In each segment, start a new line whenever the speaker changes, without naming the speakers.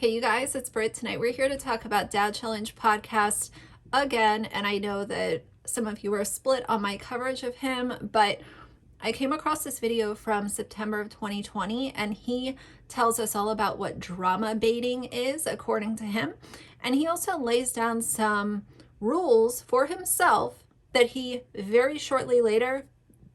Hey, you guys, it's Britt. Tonight we're here to talk about Dad Challenge podcast again. And I know that some of you are split on my coverage of him, but I came across this video from September of 2020, and he tells us all about what drama baiting is, according to him. And he also lays down some rules for himself that he very shortly later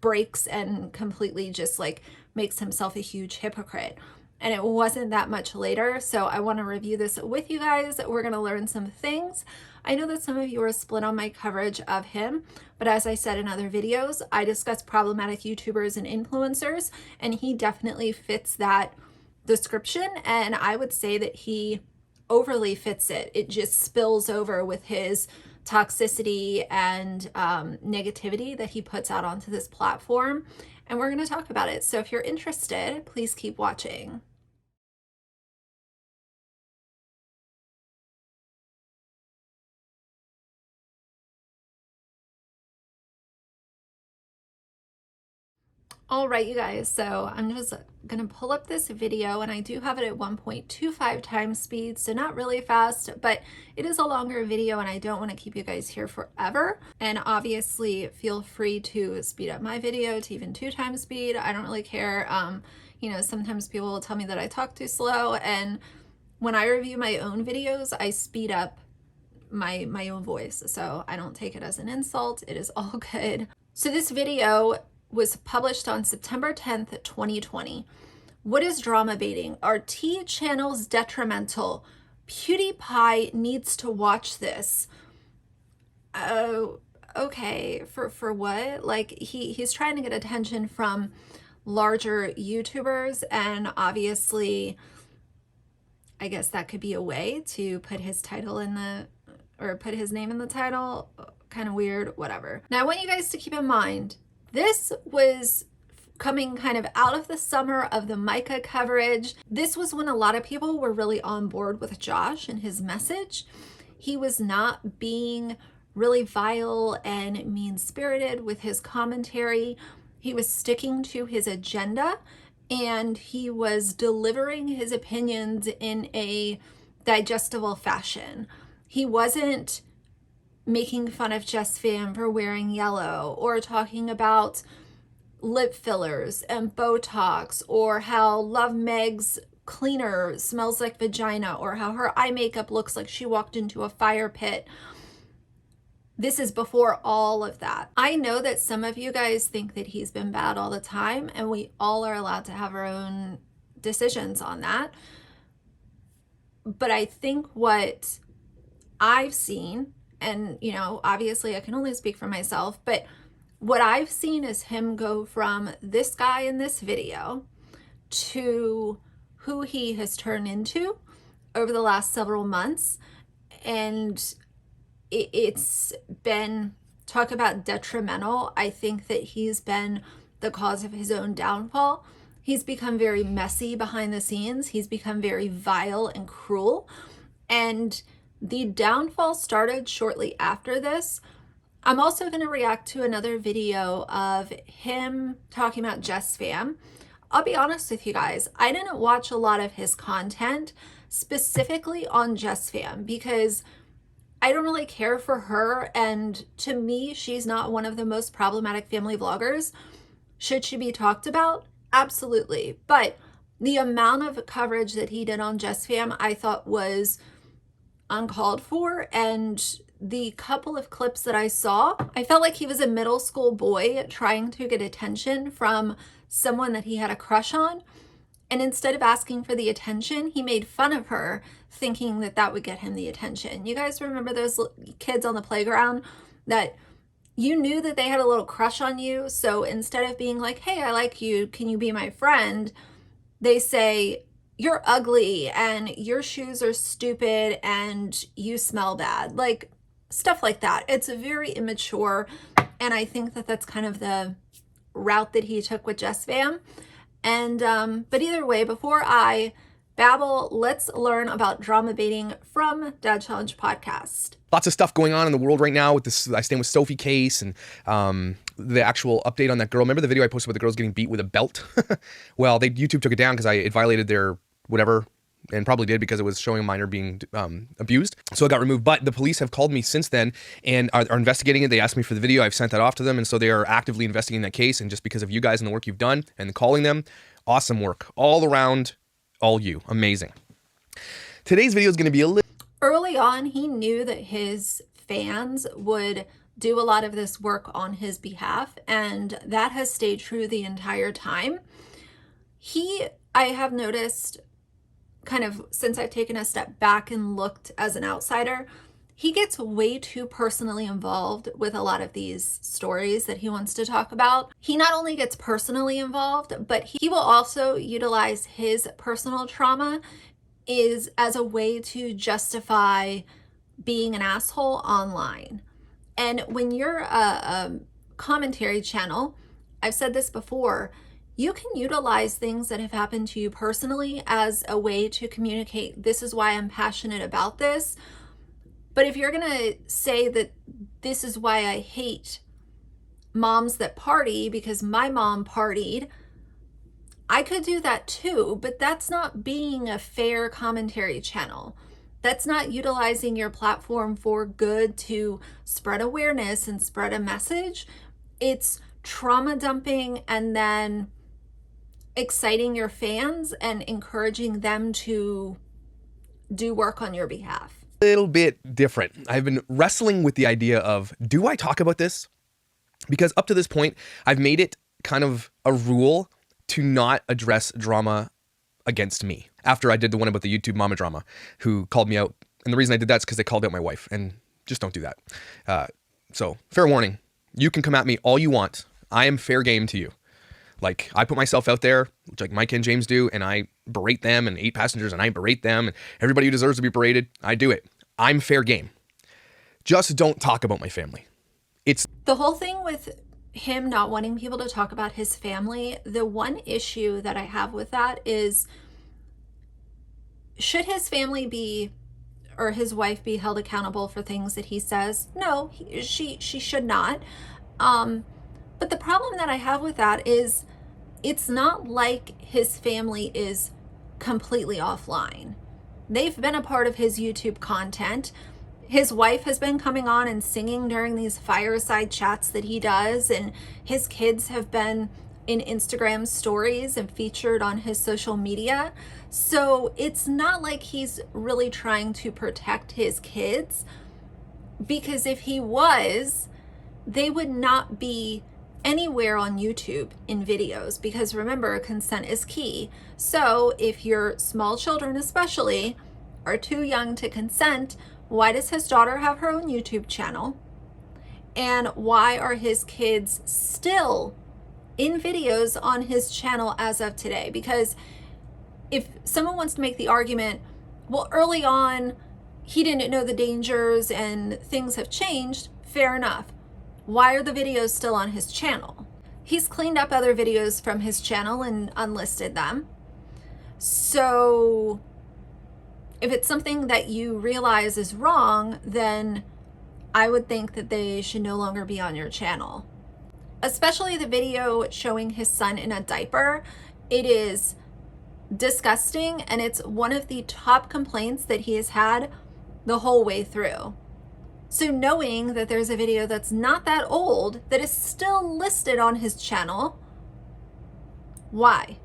breaks and completely just like makes himself a huge hypocrite. And it wasn't that much later, so I want to review this with you guys. We're going to learn some things. I know that some of you are split on my coverage of him, but as I said in other videos, I discuss problematic YouTubers and influencers, and he definitely fits that description, and I would say that he overly fits it. It just spills over with his toxicity and negativity that he puts out onto this platform, and we're going to talk about it. So if you're interested, please keep watching. All right, you guys, so I'm just gonna pull up this video, and I do have it at 1.25 times speed, so not really fast, but it is a longer video and I don't want to keep you guys here forever. And obviously feel free to speed up my video to even 2 times speed. I don't really care. You know, sometimes people will tell me that I talk too slow, and when I review my own videos, I speed up my own voice, so I don't take it as an insult. It is all good. So this video was published on September 10th, 2020. What is drama baiting? Are T channels detrimental? PewDiePie needs to watch this. Oh, okay. For what? Like he's trying to get attention from larger YouTubers, and obviously I guess that could be a way to put his title in the, or put his name in the title. Kind of weird, whatever. Now I want you guys to keep in mind, this was coming kind of out of the summer of the Micah coverage. This was when a lot of people were really on board with Josh and his message. He was not being really vile and mean-spirited with his commentary. He was sticking to his agenda, and he was delivering his opinions in a digestible fashion. He wasn't making fun of Jess Pham for wearing yellow, or talking about lip fillers and Botox, or how Love Meg's cleaner smells like vagina, or how her eye makeup looks like she walked into a fire pit. This is before all of that. I know that some of you guys think that he's been bad all the time, and we all are allowed to have our own decisions on that. But I think what I've seen, and you know, obviously I can only speak for myself, but what I've seen is him go from this guy in this video to who he has turned into over the last several months. And it's been, talk about detrimental. I think that he's been the cause of his own downfall. He's become very messy behind the scenes. He's become very vile and cruel. And the downfall started shortly after this. I'm also going to react to another video of him talking about Jess Pham. I'll be honest with you guys, I didn't watch a lot of his content specifically on Jess Pham because I don't really care for her, and to me, she's not one of the most problematic family vloggers. Should she be talked about? Absolutely. But the amount of coverage that he did on Jess Pham, I thought was uncalled for, and the couple of clips that I saw, I felt like he was a middle school boy trying to get attention from someone that he had a crush on, and instead of asking for the attention, he made fun of her, thinking that that would get him the attention. You guys remember those kids on the playground that you knew that they had a little crush on you, so instead of being like, hey, I like you, can you be my friend, they say, you're ugly and your shoes are stupid and you smell bad, like stuff like that. It's very immature, and I think that that's kind of the route that he took with Jess Pham. And but either way, before I babble, let's learn about drama baiting from Dad Challenge podcast.
Lots of stuff going on in the world right now with this I Stand With Sophie case, and the actual update on that girl. Remember the video I posted about the girls getting beat with a belt? Well, YouTube took it down because it violated their whatever and probably did because it was showing a minor being abused. So it got removed. But the police have called me since then and are investigating it. They asked me for the video. I've sent that off to them. And so they are actively investigating that case. And just because of you guys and the work you've done and calling them, awesome work all around, all you. Amazing. Today's video is going to be a little...
Early on, he knew that his fans would do a lot of this work on his behalf, and that has stayed true the entire time. I have noticed, kind of since I've taken a step back and looked as an outsider, he gets way too personally involved with a lot of these stories that he wants to talk about. He not only gets personally involved, but he will also utilize his personal trauma as a way to justify being an asshole online. And when you're a commentary channel, I've said this before, you can utilize things that have happened to you personally as a way to communicate, this is why I'm passionate about this. But if you're going to say that this is why I hate moms that party because my mom partied, I could do that too, but that's not being a fair commentary channel. That's not utilizing your platform for good to spread awareness and spread a message. It's trauma dumping and then exciting your fans and encouraging them to do work on your behalf.
Little bit different. I've been wrestling with the idea of, do I talk about this? Because up to this point, I've made it kind of a rule to not address drama against me. After I did the one about the YouTube mama drama, who called me out. And the reason I did that is because they called out my wife, and just don't do that. So fair warning, you can come at me all you want. I am fair game to you. Like, I put myself out there, like Mike and James do, and I berate them, and 8 passengers, and I berate them, and everybody who deserves to be berated, I do it. I'm fair game. Just don't talk about my family. It's
the whole thing with him not wanting people to talk about his family. The one issue that I have with that is, should his family be, or his wife be held accountable for things that he says? No, she should not. But the problem that I have with that is, it's not like his family is completely offline. They've been a part of his YouTube content. His wife has been coming on and singing during these fireside chats that he does, and his kids have been in Instagram stories and featured on his social media. So it's not like he's really trying to protect his kids, because if he was, they would not be anywhere on YouTube in videos, because remember, consent is key. So if your small children especially are too young to consent, why does his daughter have her own YouTube channel? And why are his kids still in videos on his channel as of today? Because if someone wants to make the argument, well, early on, he didn't know the dangers and things have changed, fair enough. Why are the videos still on his channel? He's cleaned up other videos from his channel and unlisted them. So if it's something that you realize is wrong, then I would think that they should no longer be on your channel. Especially the video showing his son in a diaper. It is disgusting, and it's one of the top complaints that he has had the whole way through. So knowing that there's a video that's not that old that is still listed on his channel, why?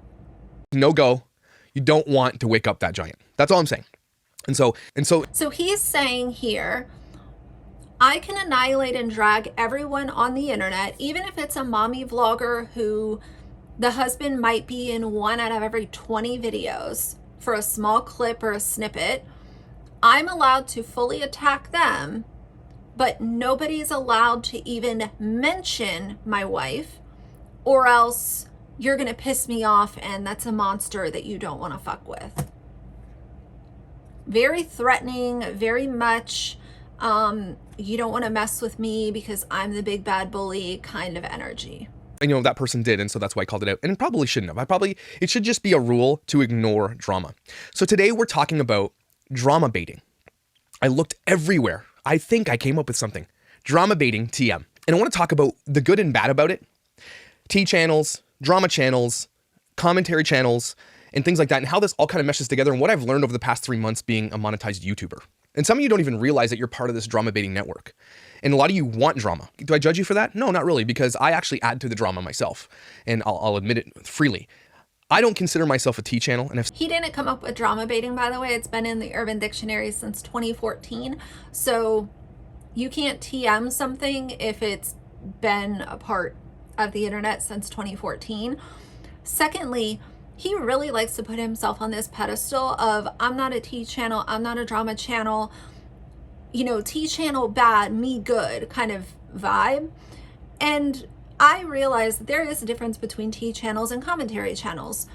no go. You don't want to wake up that giant. That's all I'm saying. And so
he's saying here, I can annihilate and drag everyone on the internet, even if it's a mommy vlogger who the husband might be in 1 out of every 20 videos for a small clip or a snippet. I'm allowed to fully attack them, but nobody's allowed to even mention my wife, or else you're gonna piss me off and that's a monster that you don't want to fuck with. Very threatening, very much you don't want to mess with me because I'm the big bad bully kind of energy.
And that person did, and so that's why I called it out. And it probably shouldn't have. It should just be a rule to ignore drama. So today we're talking about drama baiting. I looked everywhere. I think I came up with something. Drama baiting TM. And I want to talk about the good and bad about it. T channels, drama channels, commentary channels, and things like that, and how this all kind of meshes together, and what I've learned over the past 3 months being a monetized YouTuber. And some of you don't even realize that you're part of this drama baiting network. And a lot of you want drama. Do I judge you for that? No, not really, because I actually add to the drama myself, and I'll admit it freely. I don't consider myself a tea channel, and if
He didn't come up with drama baiting, by the way. It's been in the Urban Dictionary since 2014. So you can't TM something if it's been a part of the internet since 2014. Secondly, he really likes to put himself on this pedestal of, I'm not a tea channel, I'm not a drama channel, you know, tea channel bad, me good kind of vibe. And I realize that there is a difference between tea channels and commentary channels.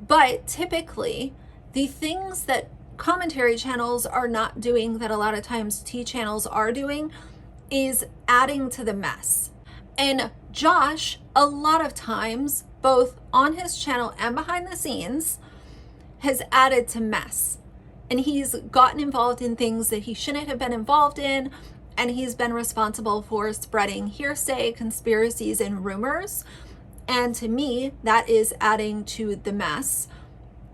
But typically, the things that commentary channels are not doing that a lot of times tea channels are doing is adding to the mess. And Josh, a lot of times, both on his channel and behind the scenes, has added to mess. And he's gotten involved in things that he shouldn't have been involved in. And he's been responsible for spreading hearsay, conspiracies, and rumors. And to me, that is adding to the mess.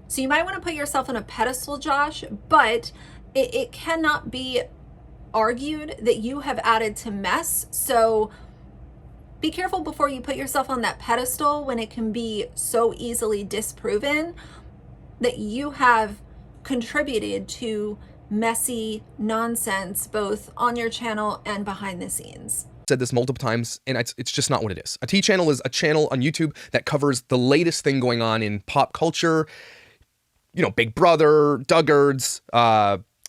So you might want to put yourself on a pedestal, Josh, but it cannot be argued that you have added to mess. So be careful before you put yourself on that pedestal when it can be so easily disproven that you have contributed to messy nonsense both on your channel and behind the scenes.
said this multiple times, and it's just not what it is. A tea channel is a channel on YouTube that covers the latest thing going on in pop culture. You know, Big Brother, Duggards,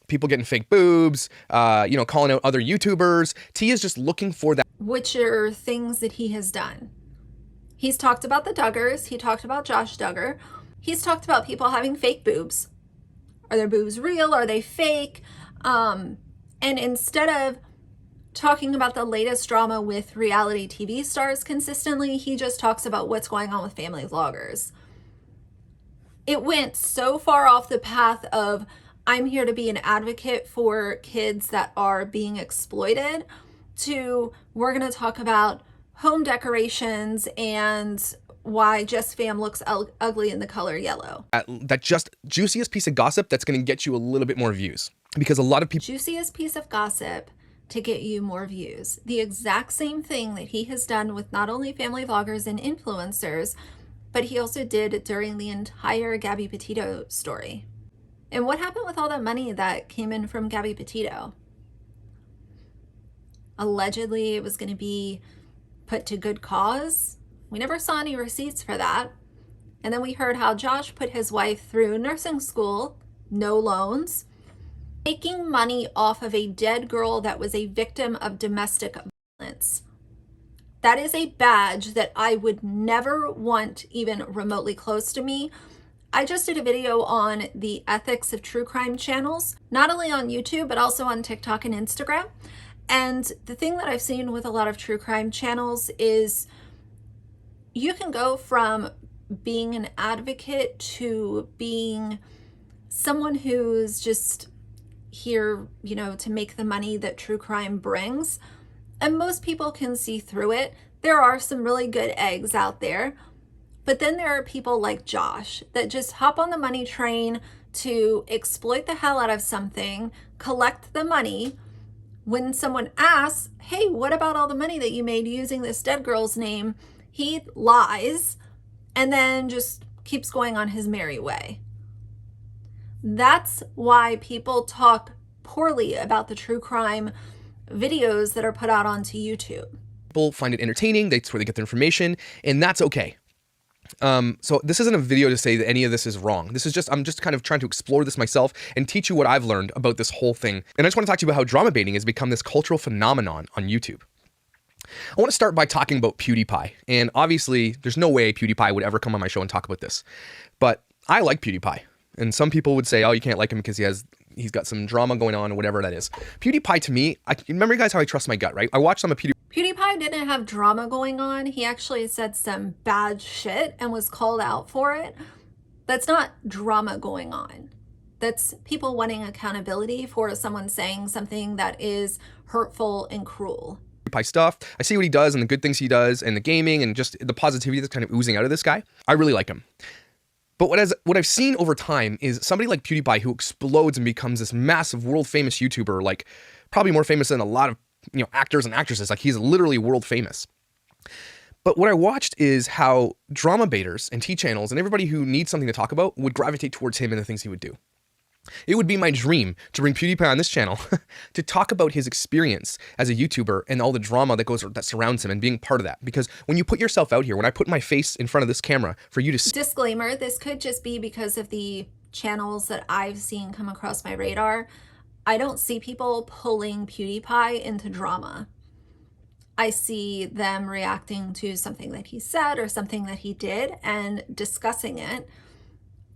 people getting fake boobs, you know, calling out other YouTubers. T is just looking for that.
Which are things that he has done. He's talked about the Duggars. He talked about Josh Duggar. He's talked about people having fake boobs. Are their boobs real? Are they fake? And instead of talking about the latest drama with reality TV stars consistently, he just talks about what's going on with family vloggers. It went so far off the path of, I'm here to be an advocate for kids that are being exploited, to we're going to talk about home decorations and why Just Fam looks ugly in the color yellow.
That just juiciest piece of gossip that's going to get you a little bit more views. Because a lot of people...
Juiciest piece of gossip to get you more views. The exact same thing that he has done with not only family vloggers and influencers, but he also did during the entire Gabby Petito story. And what happened with all the money that came in from Gabby Petito? Allegedly, it was going to be put to good cause. We never saw any receipts for that. And then we heard how Josh put his wife through nursing school, no loans, making money off of a dead girl that was a victim of domestic violence. That is a badge that I would never want even remotely close to me. I just did a video on the ethics of true crime channels, not only on YouTube, but also on TikTok and Instagram. And the thing that I've seen with a lot of true crime channels is you can go from being an advocate to being someone who's just here, you know, to make the money that true crime brings. And most people can see through it. There are some really good eggs out there. But then there are people like Josh that just hop on the money train to exploit the hell out of something, collect the money. When someone asks, hey, what about all the money that you made using this dead girl's name? He lies and then just keeps going on his merry way. That's why people talk poorly about the true crime videos that are put out onto YouTube.
People find it entertaining, that's where they get their information, and that's okay. So this isn't a video to say that any of this is wrong. This is just, I'm just kind of trying to explore this myself and teach you what I've learned about this whole thing. And I just want to talk to you about how drama baiting has become this cultural phenomenon on YouTube. I want to start by talking about PewDiePie. And obviously, there's no way PewDiePie would ever come on my show and talk about this. But I like PewDiePie. And some people would say, oh, you can't like him because he's got some drama going on or whatever that is. PewDiePie, to me, remember you guys how I trust my gut, right? I watched some of
PewDiePie didn't have drama going on. He actually said some bad shit and was called out for it. That's not drama going on. That's people wanting accountability for someone saying something that is hurtful and cruel.
PewDiePie stuff. I see what he does and the good things he does and the gaming and just the positivity that's kind of oozing out of this guy. I really like him. But what I've seen over time is somebody like PewDiePie who explodes and becomes this massive world famous YouTuber, like probably more famous than a lot of actors and actresses. Like he's literally world famous. But what I watched is how drama baiters and T-channels and everybody who needs something to talk about would gravitate towards him and the things he would do. It would be my dream to bring PewDiePie on this channel to talk about his experience as a YouTuber and all the drama that surrounds him and being part of that. Because when you put yourself out here, when I put my face in front of this camera for you to see.
Disclaimer, this could just be because of the channels that I've seen come across my radar. I don't see people pulling PewDiePie into drama. I see them reacting to something that he said or something that he did and discussing it,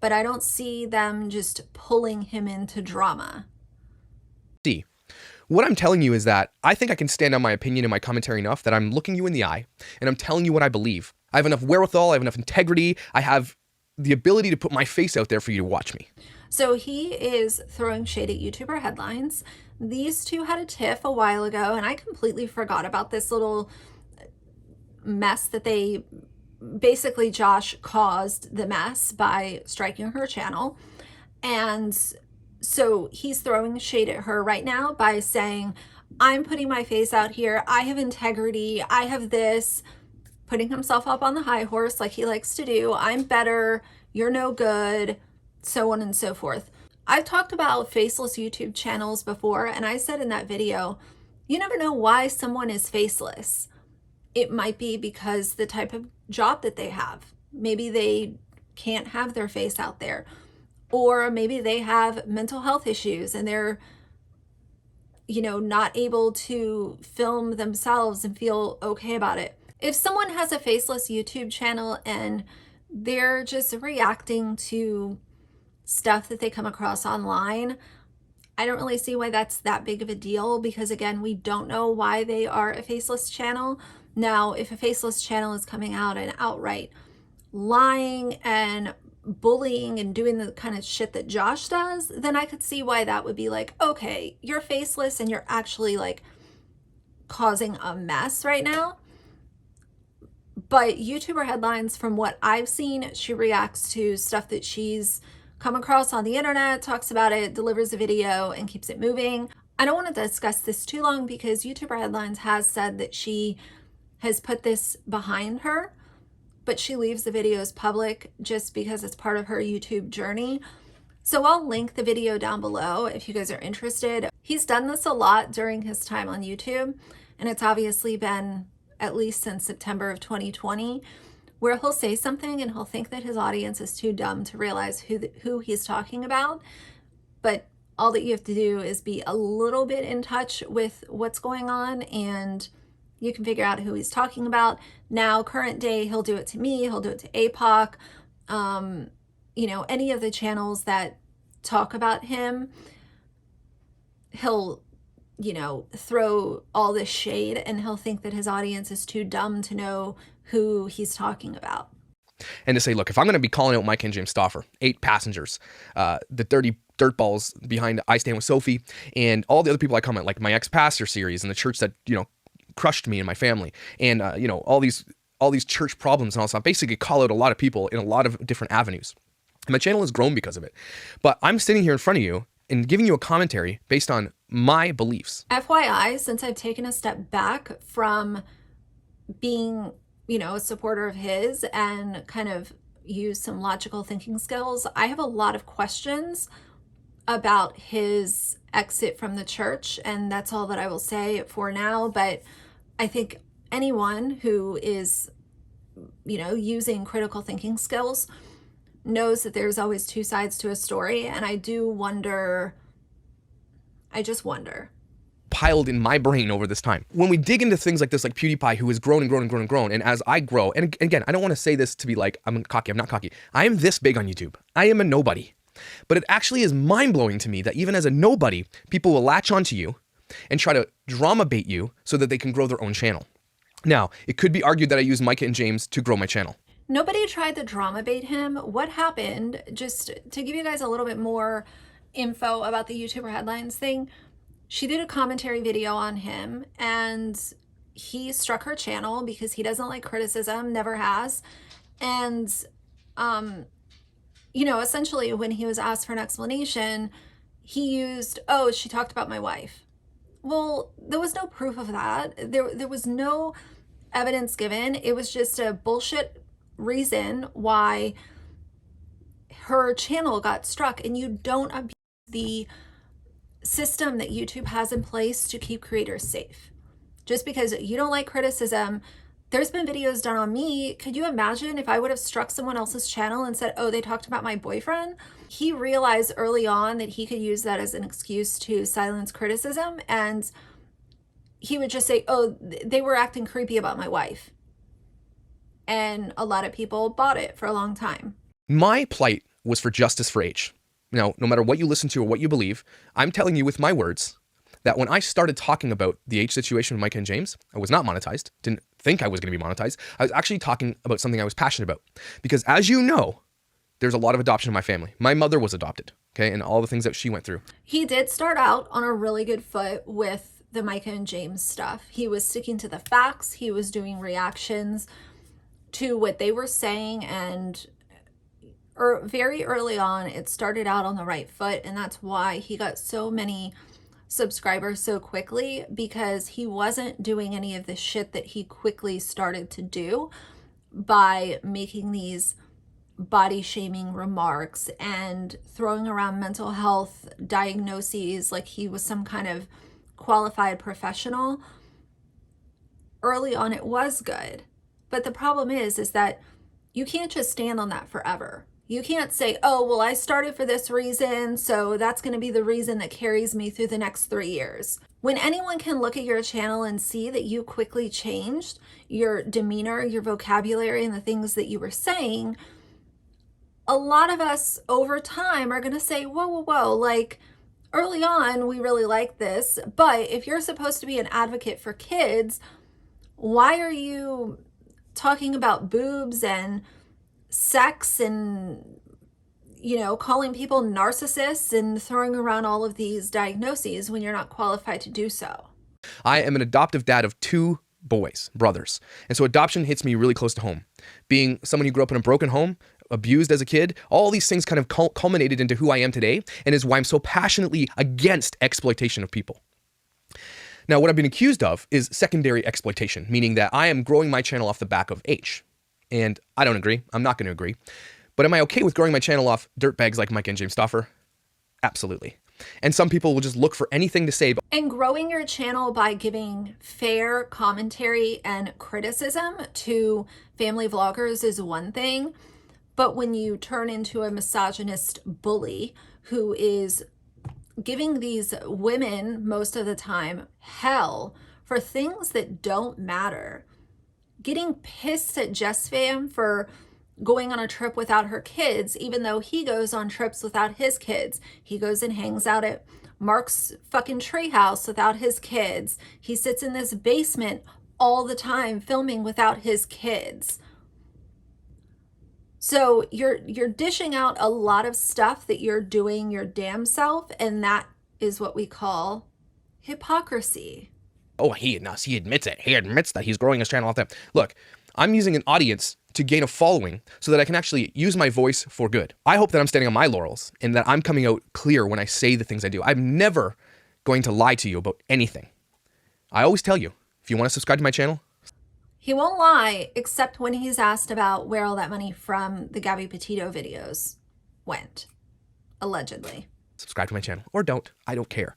but I don't see them just pulling him into drama.
What I'm telling you is that I think I can stand on my opinion and my commentary enough that I'm looking you in the eye and I'm telling you what I believe. I have enough wherewithal, I have enough integrity, I have the ability to put my face out there for you to watch me.
So he is throwing shade at YouTuber Headlines. These two had a tiff a while ago, and I completely forgot about this little mess that they basically, Josh caused the mess by striking her channel. And so he's throwing shade at her right now by saying, I'm putting my face out here. I have integrity. I have this, putting himself up on the high horse like he likes to do. I'm better. You're no good, so on and so forth. I've talked about faceless YouTube channels before, and I said in that video, you never know why someone is faceless. It might be because the type of job that they have. Maybe they can't have their face out there. Or maybe they have mental health issues and they're, not able to film themselves and feel okay about it. If someone has a faceless YouTube channel and they're just reacting to stuff that they come across online, I don't really see why that's that big of a deal, because again, we don't know why they are a faceless channel. Now, if a faceless channel is coming out and outright lying and bullying and doing the kind of shit that Josh does, then I could see why that would be like, okay, you're faceless and you're actually like causing a mess right now. But YouTuber Headlines, from what I've seen, she reacts to stuff that she's come across on the internet, talks about it, delivers a video, and keeps it moving. I don't want to discuss this too long because YouTuber Headlines has said that she has put this behind her, but she leaves the videos public just because it's part of her YouTube journey. So I'll link the video down below if you guys are interested. He's done this a lot during his time on YouTube, and it's obviously been at least since September of 2020, where he'll say something and he'll think that his audience is too dumb to realize who he's talking about. But all that you have to do is be a little bit in touch with what's going on and you can figure out who he's talking about. Now, current day, he'll do it to me, he'll do it to APOC, any of the channels that talk about him, he'll throw all this shade and he'll think that his audience is too dumb to know who he's talking about.
And to say, look, if I'm going to be calling out Mike and James Stauffer, 8 passengers, the dirty dirtballs behind I Stand With Sophie, and all the other people I comment, like my ex-pastor series and the church that, crushed me and my family, and, all these church problems and all stuff, basically call out a lot of people in a lot of different avenues. And my channel has grown because of it. But I'm sitting here in front of you and giving you a commentary based on my beliefs.
FYI, since I've taken a step back from being, a supporter of his and kind of use some logical thinking skills, I have a lot of questions about his exit from the church, and that's all that I will say for now. But I think anyone who is, using critical thinking skills knows that there's always 2 sides to a story. And I just wonder.
Piled in my brain over this time. When we dig into things like this, like PewDiePie, who has grown and grown and grown and grown, and as I grow, and again, I don't want to say this to be like, I'm cocky, I'm not cocky. I am this big on YouTube. I am a nobody. But it actually is mind-blowing to me that even as a nobody, people will latch onto you and try to drama bait you so that they can grow their own channel. Now, it could be argued that I use Micah and James to grow my channel.
Nobody tried to drama bait him. What happened, just to give you guys a little bit more info about the YouTuber Headlines thing, she did a commentary video on him and he struck her channel because he doesn't like criticism, never has. And essentially when he was asked for an explanation, he used, oh, she talked about my wife. Well, there was no proof of that. There was no evidence given. It was just a bullshit reason why her channel got struck. And you don't abuse the system that YouTube has in place to keep creators safe. Just because you don't like criticism, there's been videos done on me. Could you imagine if I would have struck someone else's channel and said, oh, they talked about my boyfriend? He realized early on that he could use that as an excuse to silence criticism. And he would just say, oh, they were acting creepy about my wife. And a lot of people bought it for a long time.
My plight was for justice for H. Now, no matter what you listen to or what you believe, I'm telling you with my words that when I started talking about the H situation with Micah and James, I was not monetized, didn't think I was going to be monetized. I was actually talking about something I was passionate about. Because as you know, there's a lot of adoption in my family. My mother was adopted, okay, and all the things that she went through.
He did start out on a really good foot with the Micah and James stuff. He was sticking to the facts. He was doing reactions to what they were saying, and very early on, it started out on the right foot, and that's why he got so many subscribers so quickly, because he wasn't doing any of the shit that he quickly started to do by making these body shaming remarks and throwing around mental health diagnoses like he was some kind of qualified professional. Early on, it was good. But the problem is that you can't just stand on that forever. You can't say, oh, well, I started for this reason, so that's going to be the reason that carries me through the next 3 years. When anyone can look at your channel and see that you quickly changed your demeanor, your vocabulary, and the things that you were saying, a lot of us over time are going to say, whoa, whoa, whoa, like early on, we really like this, but if you're supposed to be an advocate for kids, why are you talking about boobs and sex and, calling people narcissists and throwing around all of these diagnoses when you're not qualified to do so?
I am an adoptive dad of 2 boys, brothers. And so adoption hits me really close to home. Being someone who grew up in a broken home, abused as a kid, all these things kind of culminated into who I am today, and is why I'm so passionately against exploitation of people. Now, what I've been accused of is secondary exploitation, meaning that I am growing my channel off the back of H. And I don't agree. I'm not going to agree. But am I okay with growing my channel off dirtbags like Mike and James Stauffer? Absolutely. And some people will just look for anything to say.
And growing your channel by giving fair commentary and criticism to family vloggers is one thing. But when you turn into a misogynist bully who is giving these women most of the time hell for things that don't matter, getting pissed at Jess Fam for going on a trip without her kids, even though he goes on trips without his kids. He goes and hangs out at Mark's fucking treehouse without his kids. He sits in this basement all the time filming without his kids. So you're dishing out a lot of stuff that you're doing your damn self, and that is what we call hypocrisy.
Oh, he admits it. He admits that he's growing his channel off that. Look, I'm using an audience to gain a following so that I can actually use my voice for good. I hope that I'm standing on my laurels and that I'm coming out clear when I say the things I do. I'm never going to lie to you about anything. I always tell you, if you want to subscribe to my channel,
he won't lie, except when he's asked about where all that money from the Gabby Petito videos went, allegedly.
Subscribe to my channel, or don't. I don't care.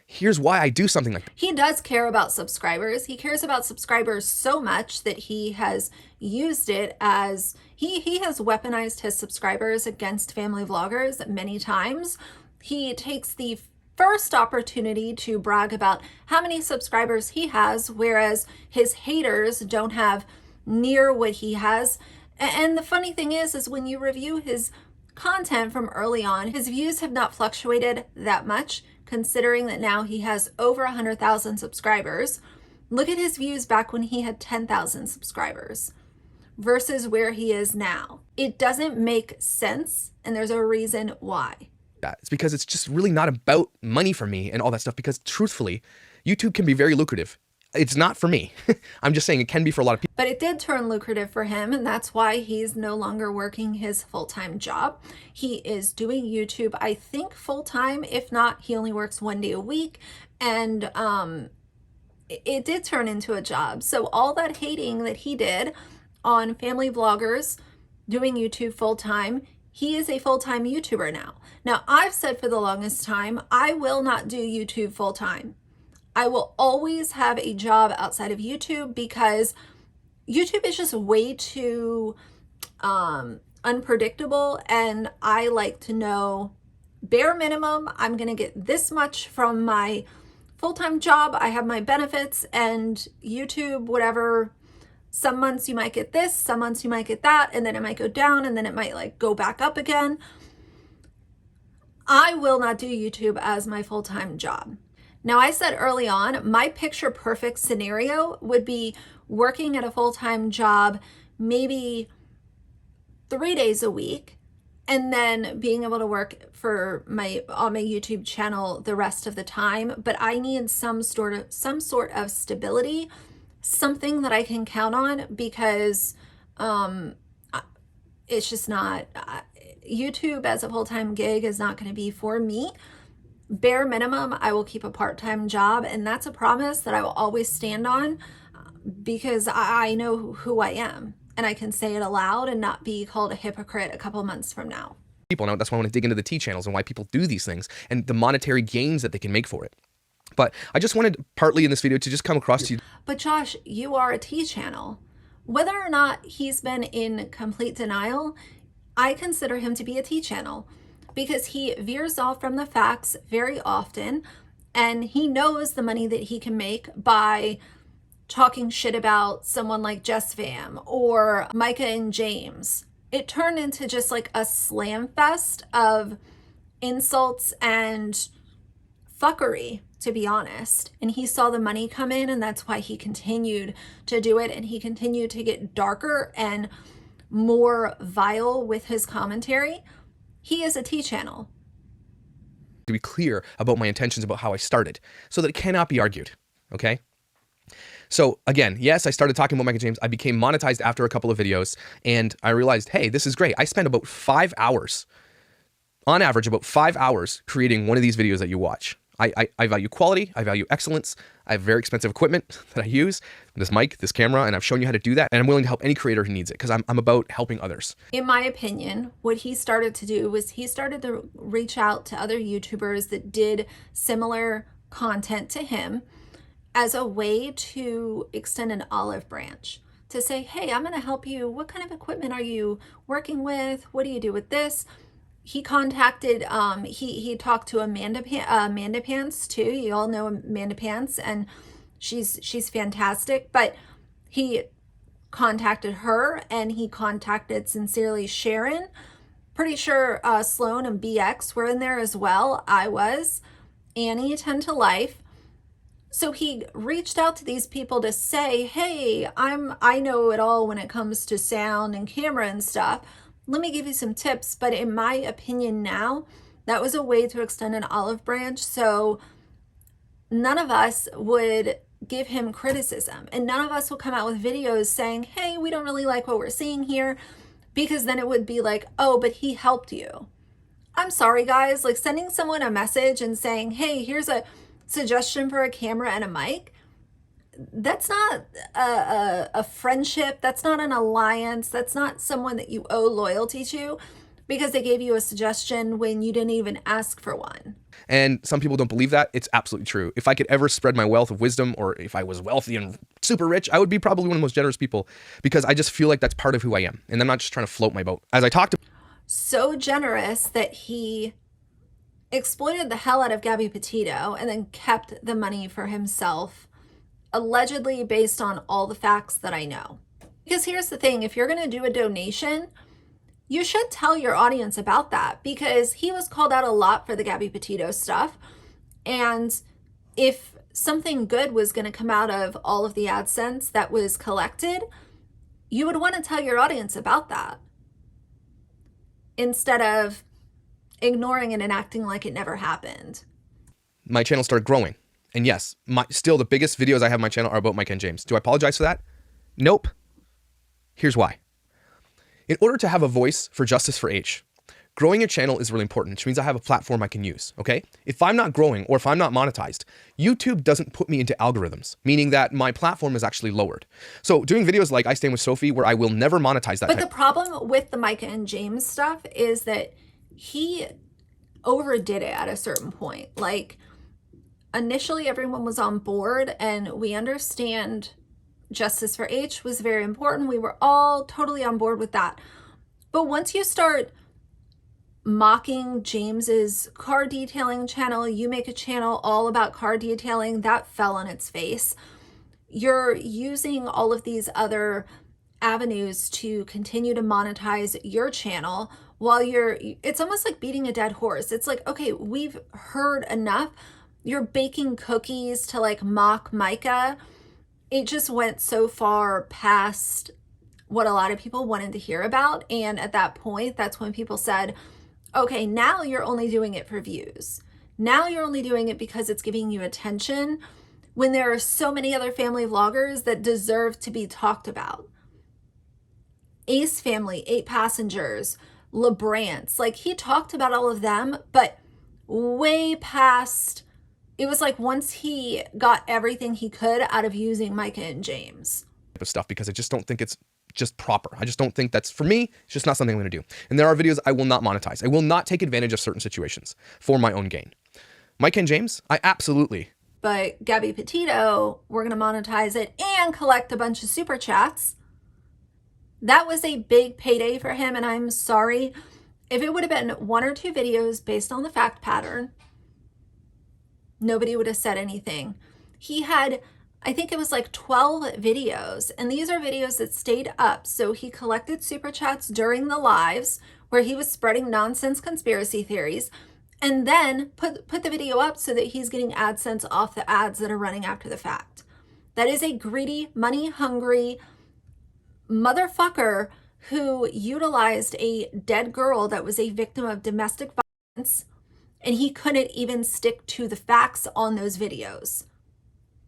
Here's why I do something like that.
He does care about subscribers. He cares about subscribers so much that he has used it as, he has weaponized his subscribers against family vloggers many times. He takes the first opportunity to brag about how many subscribers he has, whereas his haters don't have near what he has. And the funny thing is when you review his content from early on, his views have not fluctuated that much, considering that now he has over 100,000 subscribers. Look at his views back when he had 10,000 subscribers versus where he is now. It doesn't make sense, and there's a reason why.
It's because it's just really not about money for me and all that stuff, because truthfully, YouTube can be very lucrative. It's not for me. I'm just saying it can be for a lot of people.
But it did turn lucrative for him, and that's why he's no longer working his full-time job. He is doing YouTube, I think, full-time. If not, he only works 1 day a week. And it did turn into a job. So all that hating that he did on family vloggers doing YouTube full-time, he is a full-time YouTuber now. Now, I've said for the longest time, I will not do YouTube full-time. I will always have a job outside of YouTube because YouTube is just way too unpredictable, and I like to know bare minimum, I'm going to get this much from my full-time job. I have my benefits, and YouTube, whatever, some months you might get this, some months you might get that, and then it might go down, and then it might like go back up again. I will not do YouTube as my full-time job. Now, I said early on, my picture perfect scenario would be working at a full-time job, maybe 3 days a week, and then being able to work for on my YouTube channel the rest of the time. But I need some sort of stability, something that I can count on, because it's just not, YouTube as a full-time gig is not going to be for me. Bare minimum, I will keep a part-time job, and that's a promise that I will always stand on, because I know who I am, and I can say it aloud and not be called a hypocrite a couple months from now.
Now, that's why I want to dig into the T channels and why people do these things and the monetary gains that they can make for it. But I just wanted partly in this video to just come across to you.
But Josh, you are a T channel. Whether or not he's been in complete denial, I consider him to be a T channel, because he veers off from the facts very often, and he knows the money that he can make by talking shit about someone like Jess Vam or Micah and James. It turned into just like a slam fest of insults and fuckery, to be honest. And he saw the money come in, and that's why he continued to do it, and he continued to get darker and more vile with his commentary. He is a T channel.
To be clear about my intentions about how I started, so that it cannot be argued, okay? So again, yes, I started talking about Micah James. I became monetized after a couple of videos, and I realized, hey, this is great. I spend about 5 hours, on average, about 5 hours creating one of these videos that you watch. I value quality, I value excellence, I have very expensive equipment that I use, this mic, this camera, and I've shown you how to do that, and I'm willing to help any creator who needs it, because I'm about helping others.
In my opinion, what he started to do was he started to reach out to other YouTubers that did similar content to him as a way to extend an olive branch, to say, hey, I'm going to help you. What kind of equipment are you working with? What do you do with this? He contacted, he talked to Amanda Pants too. You all know Amanda Pants, and she's fantastic. But he contacted her, and he contacted Sincerely Sharon. Pretty sure Sloan and BX were in there as well. I was. Annie, 10 to Life. So he reached out to these people to say, hey, I know it all when it comes to sound and camera and stuff. Let me give you some tips. But in my opinion now, that was a way to extend an olive branch. So none of us would give him criticism, and none of us will come out with videos saying, hey, we don't really like what we're seeing here, because then it would be like, oh, but he helped you. I'm sorry, guys, like sending someone a message and saying, hey, here's a suggestion for a camera and a mic. That's not a friendship. That's not an alliance. That's not someone that you owe loyalty to because they gave you a suggestion when you didn't even ask for one.
And some people don't believe that. It's absolutely true. If I could ever spread my wealth of wisdom, or if I was wealthy and super rich, I would be probably one of the most generous people, because I just feel like that's part of who I am. And I'm not just trying to float my boat. As I talked about,
so generous that he exploited the hell out of Gabby Petito and then kept the money for himself, allegedly based on all the facts that I know. Because here's the thing, if you're going to do a donation, you should tell your audience about that, because he was called out a lot for the Gabby Petito stuff. And if something good was going to come out of all of the AdSense that was collected, you would want to tell your audience about that instead of ignoring it and acting like it never happened.
my channel started growing. And yes, still the biggest videos I have on my channel are about Micah and James. Do I apologize for that? Nope. Here's why. In order to have a voice for Justice for H, growing your channel is really important, which means I have a platform I can use, okay? If I'm not growing or if I'm not monetized, YouTube doesn't put me into algorithms, meaning that my platform is actually lowered. So doing videos like I Stand with Sophie, where I will never monetize that.
But the problem with the Micah and James stuff is that he overdid it at a certain point. Like, initially everyone was on board, and we understand Justice for H was very important. We were all totally on board with that. But once you start mocking James's car detailing channel, you make a channel all about car detailing, that fell on its face. You're using all of these other avenues to continue to monetize your channel while it's almost like beating a dead horse. It's like, okay, we've heard enough. You're baking cookies to like mock Micah. It just went so far past what a lot of people wanted to hear about. And at that point, that's when people said, okay, now you're only doing it for views. Now you're only doing it because it's giving you attention, when there are so many other family vloggers that deserve to be talked about. Ace Family, 8 Passengers, LeBrance, like he talked about all of them, but way past, it was like once he got everything he could out of using Micah and James.
Of stuff, because I just don't think it's just proper. I just don't think that's, for me, it's just not something I'm going to do. And there are videos I will not monetize. I will not take advantage of certain situations for my own gain. Micah and James, I absolutely.
But Gabby Petito, we're going to monetize it and collect a bunch of super chats. That was a big payday for him, and I'm sorry. If it would have been 1 or 2 videos based on the fact pattern, nobody would have said anything. He had, I think it was like 12 videos, and these are videos that stayed up. So he collected super chats during the lives where he was spreading nonsense conspiracy theories, and then put the video up so that he's getting AdSense off the ads that are running after the fact. That is a greedy, money-hungry motherfucker who utilized a dead girl that was a victim of domestic violence, and he couldn't even stick to the facts on those videos.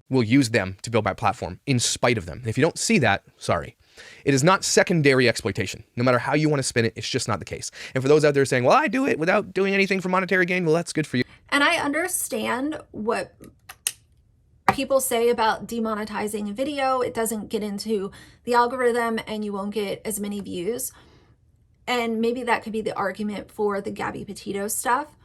Will use them to build my platform in spite of them. And if you don't see that, sorry. It is not secondary exploitation. No matter how you want to spin it, it's just not the case. And for those out there saying, well, I do it without doing anything for monetary gain, well, that's good for you.
And I understand what people say about demonetizing a video. It doesn't get into the algorithm and you won't get as many views. And maybe that could be the argument for the Gabby Petito stuff.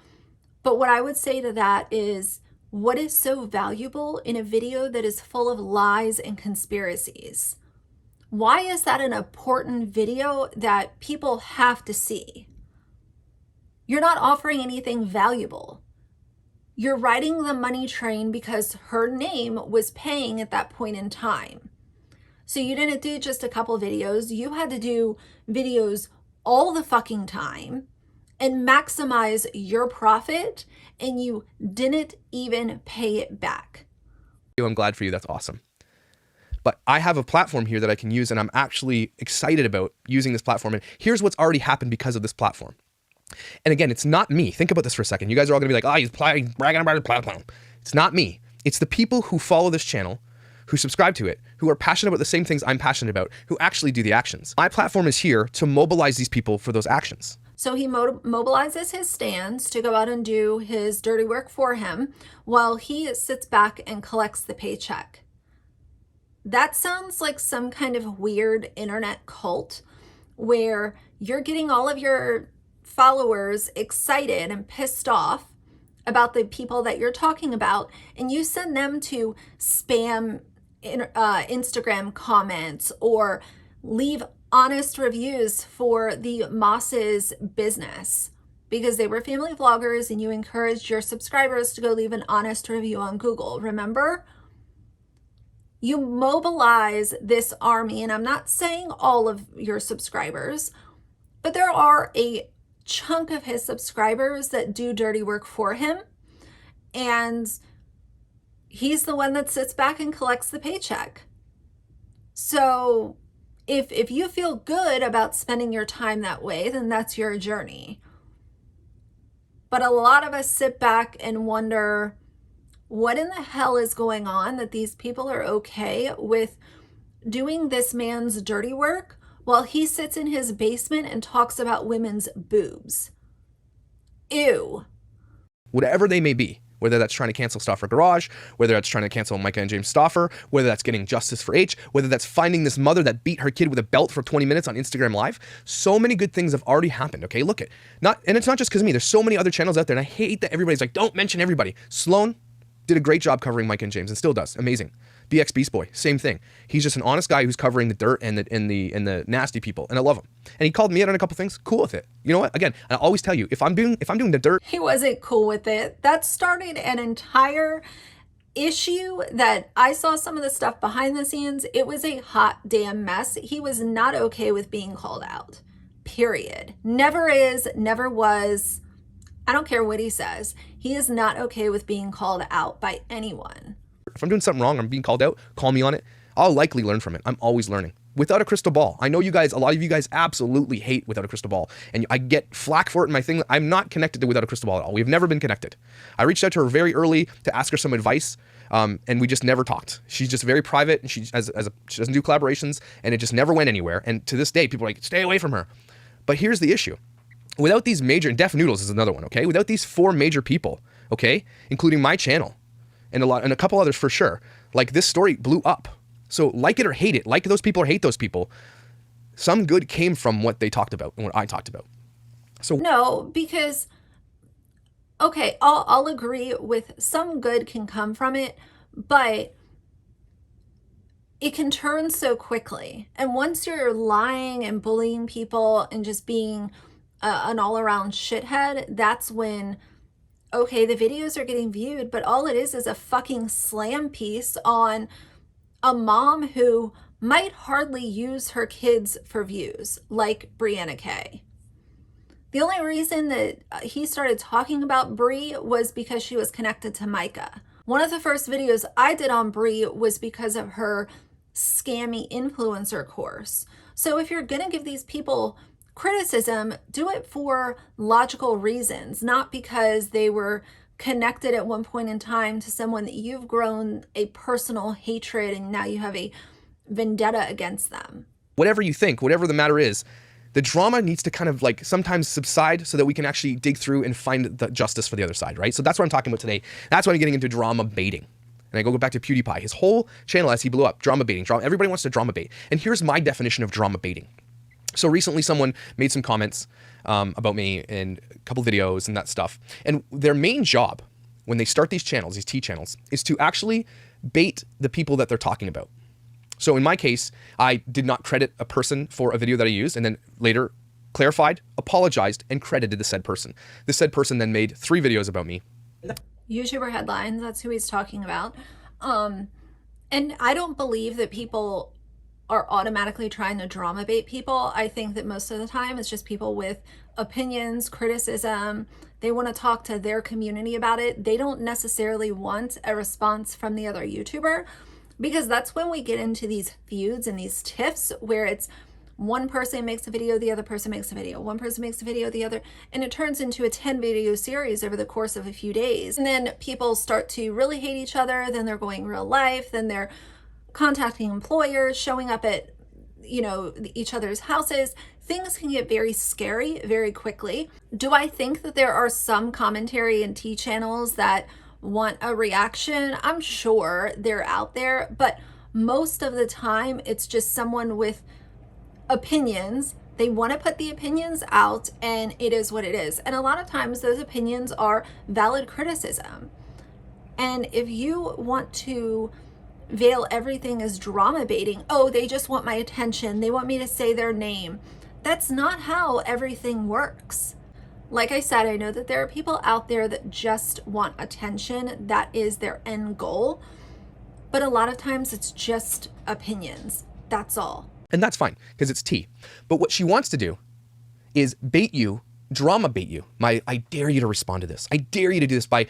But what I would say to that is, what is so valuable in a video that is full of lies and conspiracies? Why is that an important video that people have to see? You're not offering anything valuable. You're riding the money train because her name was paying at that point in time. So you didn't do just a couple videos. You had to do videos all the fucking time and maximize your profit, and you didn't even pay it back.
I'm glad for you. That's awesome. But I have a platform here that I can use, and I'm actually excited about using this platform. And here's what's already happened because of this platform. And again, it's not me. Think about this for a second. You guys are all gonna be like, oh, he's bragging about his platform. It's not me. It's the people who follow this channel, who subscribe to it, who are passionate about the same things I'm passionate about, who actually do the actions. My platform is here to mobilize these people for those actions.
So he mobilizes his stands to go out and do his dirty work for him while he sits back and collects the paycheck. That sounds like some kind of weird internet cult where you're getting all of your followers excited and pissed off about the people that you're talking about, and you send them to spam Instagram comments or leave honest reviews for the Moss's business because they were family vloggers, and you encouraged your subscribers to go leave an honest review on Google. Remember? You mobilize this army, and I'm not saying all of your subscribers, but there are a chunk of his subscribers that do dirty work for him, and he's the one that sits back and collects the paycheck. So if you feel good about spending your time that way, then that's your journey. But a lot of us sit back and wonder, What in the hell is going on that these people are okay with doing this man's dirty work while he sits in his basement and talks about women's boobs? Ew.
Whatever they may be, whether that's trying to cancel Stauffer Garage, whether that's trying to cancel Micah and James Stauffer, whether that's getting justice for H, whether that's finding this mother that beat her kid with a belt for 20 minutes on Instagram Live. So many good things have already happened, okay? Look at, and it's not just because of me. There's so many other channels out there, and I hate that everybody's like, don't mention everybody. Sloan did a great job covering Micah and James and still does. Amazing. BX Beast Boy, same thing. He's just an honest guy who's covering the dirt and the nasty people, and I love him. And he called me out on a couple things. Cool with it. You know what? Again, I always tell you, if I'm doing the dirt,
He wasn't cool with it. That started an entire issue that I saw some of the stuff behind the scenes. It was a hot damn mess. He was not okay with being called out. Period. Never is, never was. I don't care what he says. He is not okay with being called out by anyone.
if I'm doing something wrong, I'm being called out, call me on it. I'll likely learn from it. I'm always learning. Without a crystal ball. I know you guys, a lot of you guys absolutely hate Without a Crystal Ball. And I get flack for it in my thing. I'm not connected to Without a Crystal Ball at all. We've never been connected. I reached out to her very early to ask her some advice. And we just never talked. She's just very private, and she doesn't do collaborations, and it just never went anywhere. And to this day, people are like, stay away from her. But here's the issue. Without these major, and Def Noodles is another one, okay? Without these 4 major people, okay? Including my channel and a couple others for sure. Like, this story blew up. So like it or hate it, like those people or hate those people, some good came from what they talked about and what I talked about. So
no, because, okay, I'll agree with some good can come from it, but it can turn so quickly. And once you're lying and bullying people and just being an all-around shithead, that's when, okay, the videos are getting viewed, but all it is a fucking slam piece on a mom who might hardly use her kids for views, like Brianna Kay. The only reason that he started talking about Bri was because she was connected to Micah. One of the first videos I did on Bri was because of her scammy influencer course. So if you're gonna give these people criticism, do it for logical reasons, not because they were connected at one point in time to someone that you've grown a personal hatred and now you have a vendetta against them.
whatever you think, whatever the matter is, the drama needs to kind of like sometimes subside so that we can actually dig through and find the justice for the other side, right? So that's what I'm talking about today. That's why I'm getting into drama baiting. And I go back to PewDiePie, his whole channel as he blew up, drama baiting. Everybody wants to drama bait. And here's my definition of drama baiting. So recently someone made some comments about me in a couple videos and that stuff. And their main job when they start these channels, these T channels, is to actually bait the people that they're talking about. So in my case, I did not credit a person for a video that I used and then later clarified, apologized, and credited the said person. The said person then made 3 videos about me.
YouTuber headlines, that's who he's talking about. And I don't believe that people are automatically trying to drama bait people. I think that most of the time it's just people with opinions, criticism. They want to talk to their community about it. They don't necessarily want a response from the other YouTuber, because that's when we get into these feuds and these tiffs where it's one person makes a video, the other person makes a video, one person makes a video, the other, and it turns into a 10 video series over the course of a few days. And then people start to really hate each other, then they're going real life, then they're contacting employers, showing up at, you know, each other's houses. Things can get very scary very quickly. Do I think that there are some commentary and T channels that want a reaction? I'm sure they're out there, but most of the time it's just someone with opinions. They want to put the opinions out and it is what it is. And a lot of times those opinions are valid criticism. And if you want to veil everything as drama baiting, oh, they just want my attention, they want me to say their name, that's not how everything works. Like I said, I know that there are people out there that just want attention. That is their end goal. But a lot of times it's just opinions. That's all.
And that's fine, because it's T. But what she wants to do is bait you, drama bait you. I dare you to respond to this. I dare you to do this by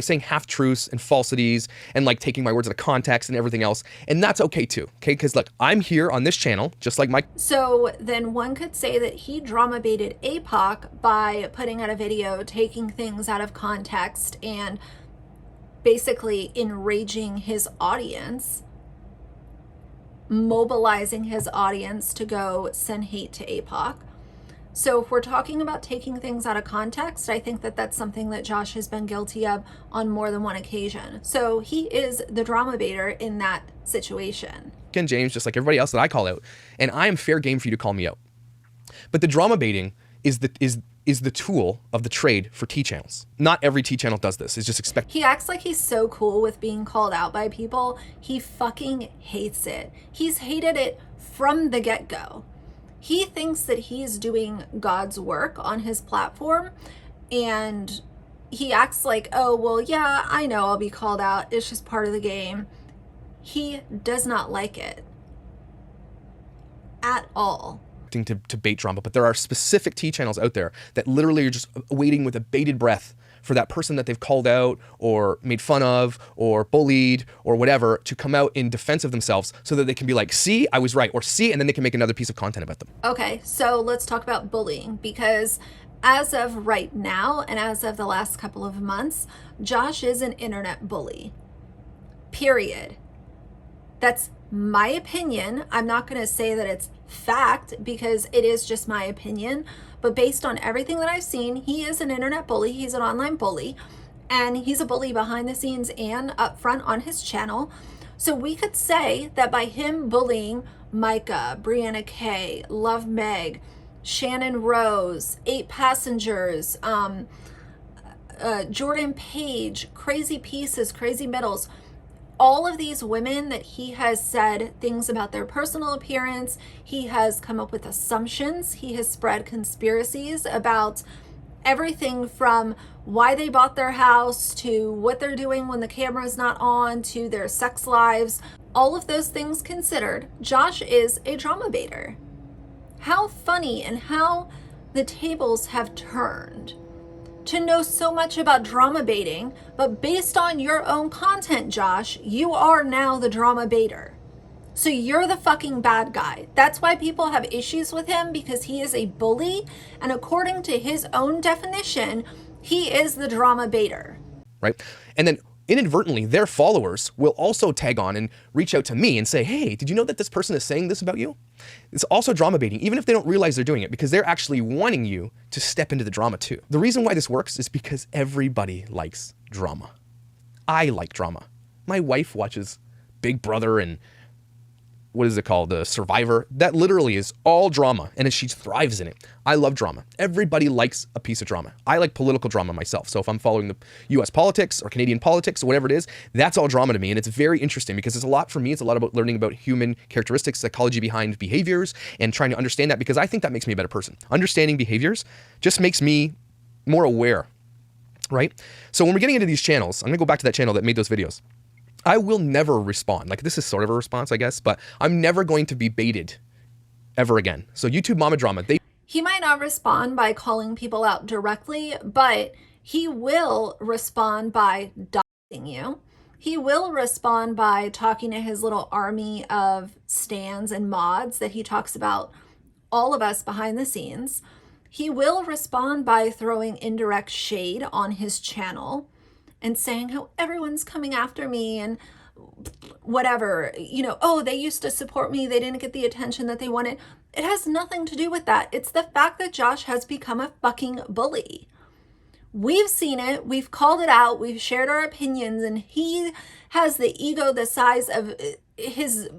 saying half-truths and falsities and like taking my words out of context and everything else. And that's okay too, okay? Because look, I'm here on this channel, just like my...
So then one could say that he drama baited APOC by putting out a video, taking things out of context and basically enraging his audience, mobilizing his audience to go send hate to APOC. So if we're talking about taking things out of context, I think that that's something that Josh has been guilty of on more than one occasion. So he is the drama baiter in that situation.
And James, just like everybody else that I call out, and I am fair game for you to call me out. But the drama baiting is the tool of the trade for T channels. Not every T channel does this. It's just expect.
He acts like he's so cool with being called out by people. He fucking hates it. He's hated it from the get-go. He thinks that he's doing God's work on his platform, and he acts like, oh, well, yeah, I know I'll be called out. It's just part of the game. He does not like it at all.
To bait drama, but there are specific T channels out there that literally are just waiting with a bated breath for that person that they've called out or made fun of or bullied or whatever to come out in defense of themselves so that they can be like, see, I was right, or see, and then they can make another piece of content about them.
Okay, so let's talk about bullying, because as of right now and as of the last couple of months, Josh is an internet bully. Period. That's my opinion. I'm not going to say that it's fact because it is just my opinion, but based on everything that I've seen, he is an internet bully. He's an online bully, and he's a bully behind the scenes and up front on his channel. So we could say that by him bullying Micah, Brianna K, Love Meg, Shannon Rose, 8 Passengers, Jordan Page, Crazy Pieces, Crazy Middles, all of these women that he has said things about their personal appearance, he has come up with assumptions, he has spread conspiracies about everything from why they bought their house to what they're doing when the camera's not on to their sex lives. All of those things considered, Josh is a drama baiter. How funny and how the tables have turned. To know so much about drama baiting, but based on your own content, Josh, you are now the drama baiter. So you're the fucking bad guy. That's why people have issues with him, because he is a bully, and according to his own definition, he is the drama baiter.
Right? And then inadvertently, their followers will also tag on and reach out to me and say, hey, did you know that this person is saying this about you? It's also drama baiting, even if they don't realize they're doing it, because they're actually wanting you to step into the drama too. The reason why this works is because everybody likes drama. I like drama. My wife watches Big Brother and what is it called? Survivor. That literally is all drama, and she thrives in it. I love drama. Everybody likes a piece of drama. I like political drama myself. So if I'm following the US politics or Canadian politics or whatever it is, that's all drama to me. And it's very interesting because it's a lot for me. It's a lot about learning about human characteristics, psychology behind behaviors, and trying to understand that, because I think that makes me a better person. Understanding behaviors just makes me more aware, right? So when we're getting into these channels, I'm gonna go back to that channel that made those videos. I will never respond. Like, this is sort of a response, I guess, but I'm never going to be baited ever again. So YouTube Mama Drama,
he might not respond by calling people out directly, but he will respond by doxing you. He will respond by talking to his little army of stans and mods that he talks about all of us behind the scenes. He will respond by throwing indirect shade on his channel and saying how everyone's coming after me and whatever, oh, they used to support me, they didn't get the attention that they wanted. It has nothing to do with that. It's the fact that Josh has become a fucking bully. We've seen it, we've called it out, we've shared our opinions, and he has the ego the size of his,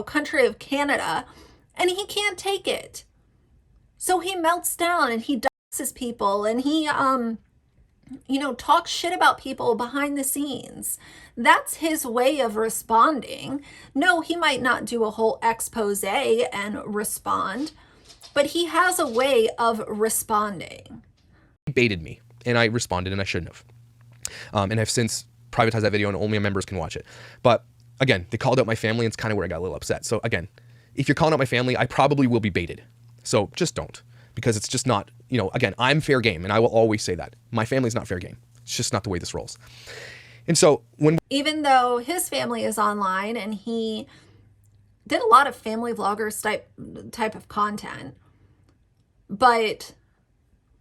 country of Canada, and he can't take it. So he melts down and he doxes people, and he, talk shit about people behind the scenes. That's his way of responding. No, he might not do a whole expose and respond, but he has a way of responding.
He baited me, and I responded, and I shouldn't have. And I've since privatized that video, and only my members can watch it. But again, they called out my family, and it's kind of where I got a little upset. So again, if you're calling out my family, I probably will be baited. So just don't. Because it's just not, again, I'm fair game, and I will always say that. My family's not fair game. It's just not the way this rolls. And so
even though his family is online and he did a lot of family vloggers type of content, but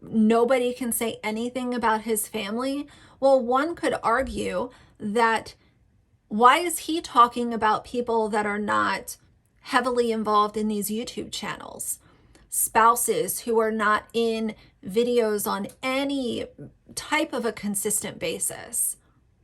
nobody can say anything about his family, well, one could argue that why is he talking about people that are not heavily involved in these YouTube channels? Spouses who are not in videos on any type of a consistent basis.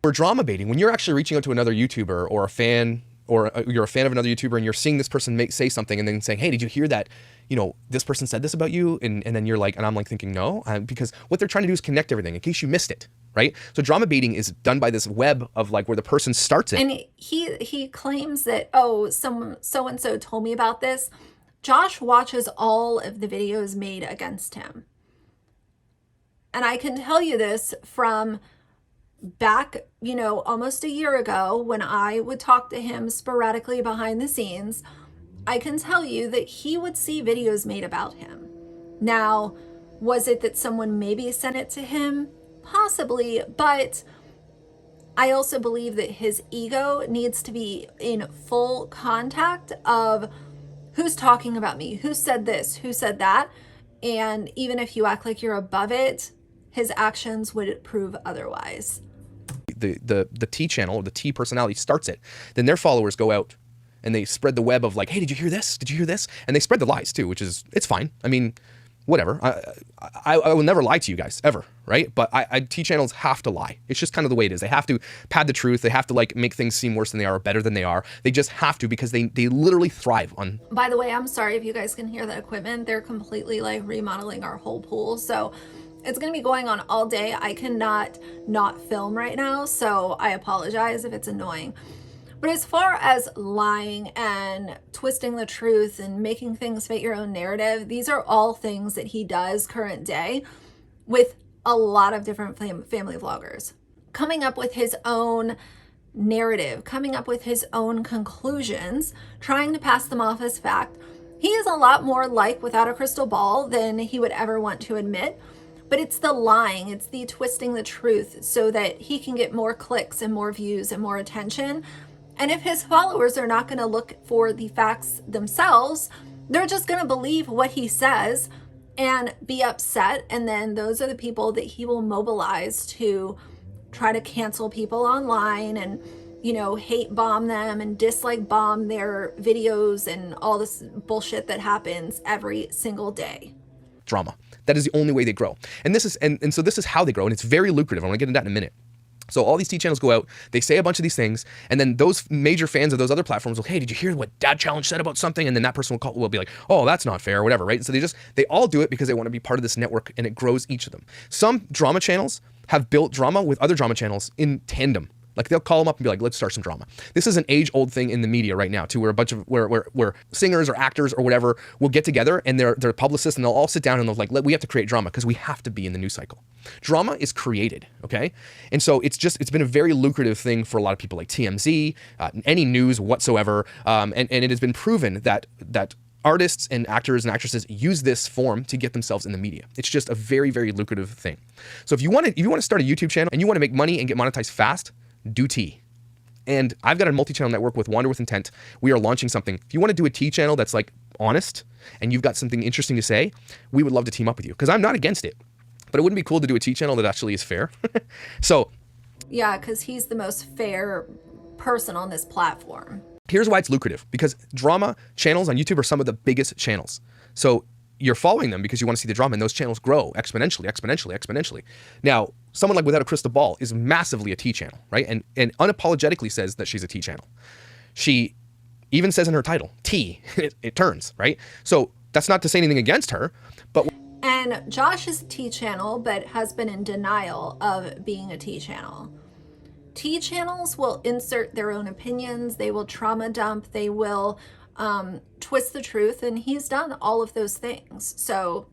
We're drama baiting. When you're actually reaching out to another YouTuber or a fan, or you're a fan of another YouTuber and you're seeing this person say something and then saying, hey, did you hear that? You know, this person said this about you. And then you're like, and I'm like thinking, no, because what they're trying to do is connect everything in case you missed it, right? So drama baiting is done by this web of like where the person starts it.
And he claims that, oh, someone so-and-so told me about this. Josh watches all of the videos made against him. And I can tell you this from back, you know, almost a year ago when I would talk to him sporadically behind the scenes. I can tell you that he would see videos made about him. Now, was it that someone maybe sent it to him? Possibly, but I also believe that his ego needs to be in full contact of who's talking about me, who said this, who said that. And even if you act like you're above it, his actions would prove otherwise.
The T channel or the T personality starts it. Then their followers go out and they spread the web of like, hey, did you hear this? Did you hear this? And they spread the lies too, which is, it's fine. I mean, whatever. I will never lie to you guys ever, right? But T channels have to lie. It's just kind of the way it is. They have to pad the truth. They have to like make things seem worse than they are or better than they are. They just have to because they literally thrive on.
By the way, I'm sorry if you guys can hear that equipment. They're completely like remodeling our whole pool. So it's going to be going on all day. I cannot not film right now. So I apologize if it's annoying. But as far as lying and twisting the truth and making things fit your own narrative, these are all things that he does current day with a lot of different family vloggers. Coming up with his own narrative, coming up with his own conclusions, trying to pass them off as fact. He is a lot more like Without a Crystal Ball than he would ever want to admit. But it's the lying, it's the twisting the truth so that he can get more clicks and more views and more attention. And if his followers are not going to look for the facts themselves, they're just going to believe what he says and be upset. And then those are the people that he will mobilize to try to cancel people online and, you know, hate bomb them and dislike bomb their videos and all this bullshit that happens every single day.
Drama. That is the only way they grow. And this is and so this is how they grow, and it's very lucrative. I want to get into that in a minute. So all these T channels go out, they say a bunch of these things, and then those major fans of those other platforms will, hey, did you hear what Dad Challenge said about something? And then that person will be like, oh, that's not fair or whatever, right? So they all do it because they want to be part of this network, and it grows each of them. Some drama channels have built drama with other drama channels in tandem. Like they'll call them up and be like, let's start some drama. This is an age-old thing in the media right now too, where a bunch of where singers or actors or whatever will get together and they're publicists and they'll all sit down and they'll like, we have to create drama because we have to be in the news cycle. Drama is created, okay? And so it's been a very lucrative thing for a lot of people like TMZ, any news whatsoever, and it has been proven that artists and actors and actresses use this form to get themselves in the media. It's just a very, very lucrative thing. So if you want to start a YouTube channel and you want to make money and get monetized fast, do T. And I've got a multi-channel network with Wander with Intent. We are launching something. If you want to do a T channel that's like honest and you've got something interesting to say, we would love to team up with you because I'm not against it. But it wouldn't be cool to do a T channel that actually is fair. So
yeah, because he's the most fair person on this platform.
Here's why it's lucrative, because drama channels on YouTube are some of the biggest channels. So you're following them because you want to see the drama, and those channels grow exponentially. Now, someone like Without a Crystal Ball is massively a T channel, right? And unapologetically says that she's a T channel. She even says in her title, T, it turns, right? So that's not to say anything against her, but...
And Josh is a T channel, but has been in denial of being a T channel. T channels will insert their own opinions, they will trauma dump, they will twist the truth, and he's done all of those things. So,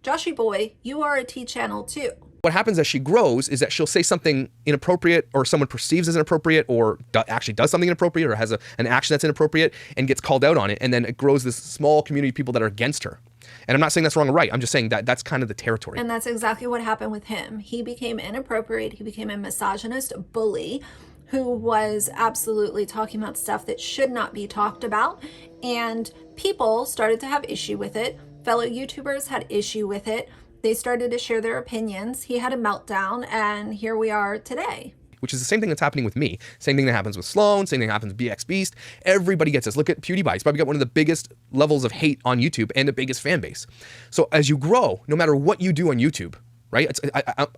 Joshy boy, you are a T channel too.
What happens as she grows is that she'll say something inappropriate, or someone perceives as inappropriate, or actually does something inappropriate, or has an action that's inappropriate and gets called out on it, and then it grows this small community of people that are against her. And I'm not saying that's wrong or right. I'm just saying that that's kind of the territory.
And that's exactly what happened with him. He became inappropriate. He became a misogynist bully who was absolutely talking about stuff that should not be talked about. And people started to have issue with it. Fellow YouTubers had issue with it. They started to share their opinions. He had a meltdown, and here we are today.
which is the same thing that's happening with me. Same thing that happens with Sloan, same thing that happens with BX Beast. Everybody gets this. Look at PewDiePie. He's probably got one of the biggest levels of hate on YouTube and the biggest fan base. So as you grow, no matter what you do on YouTube, right?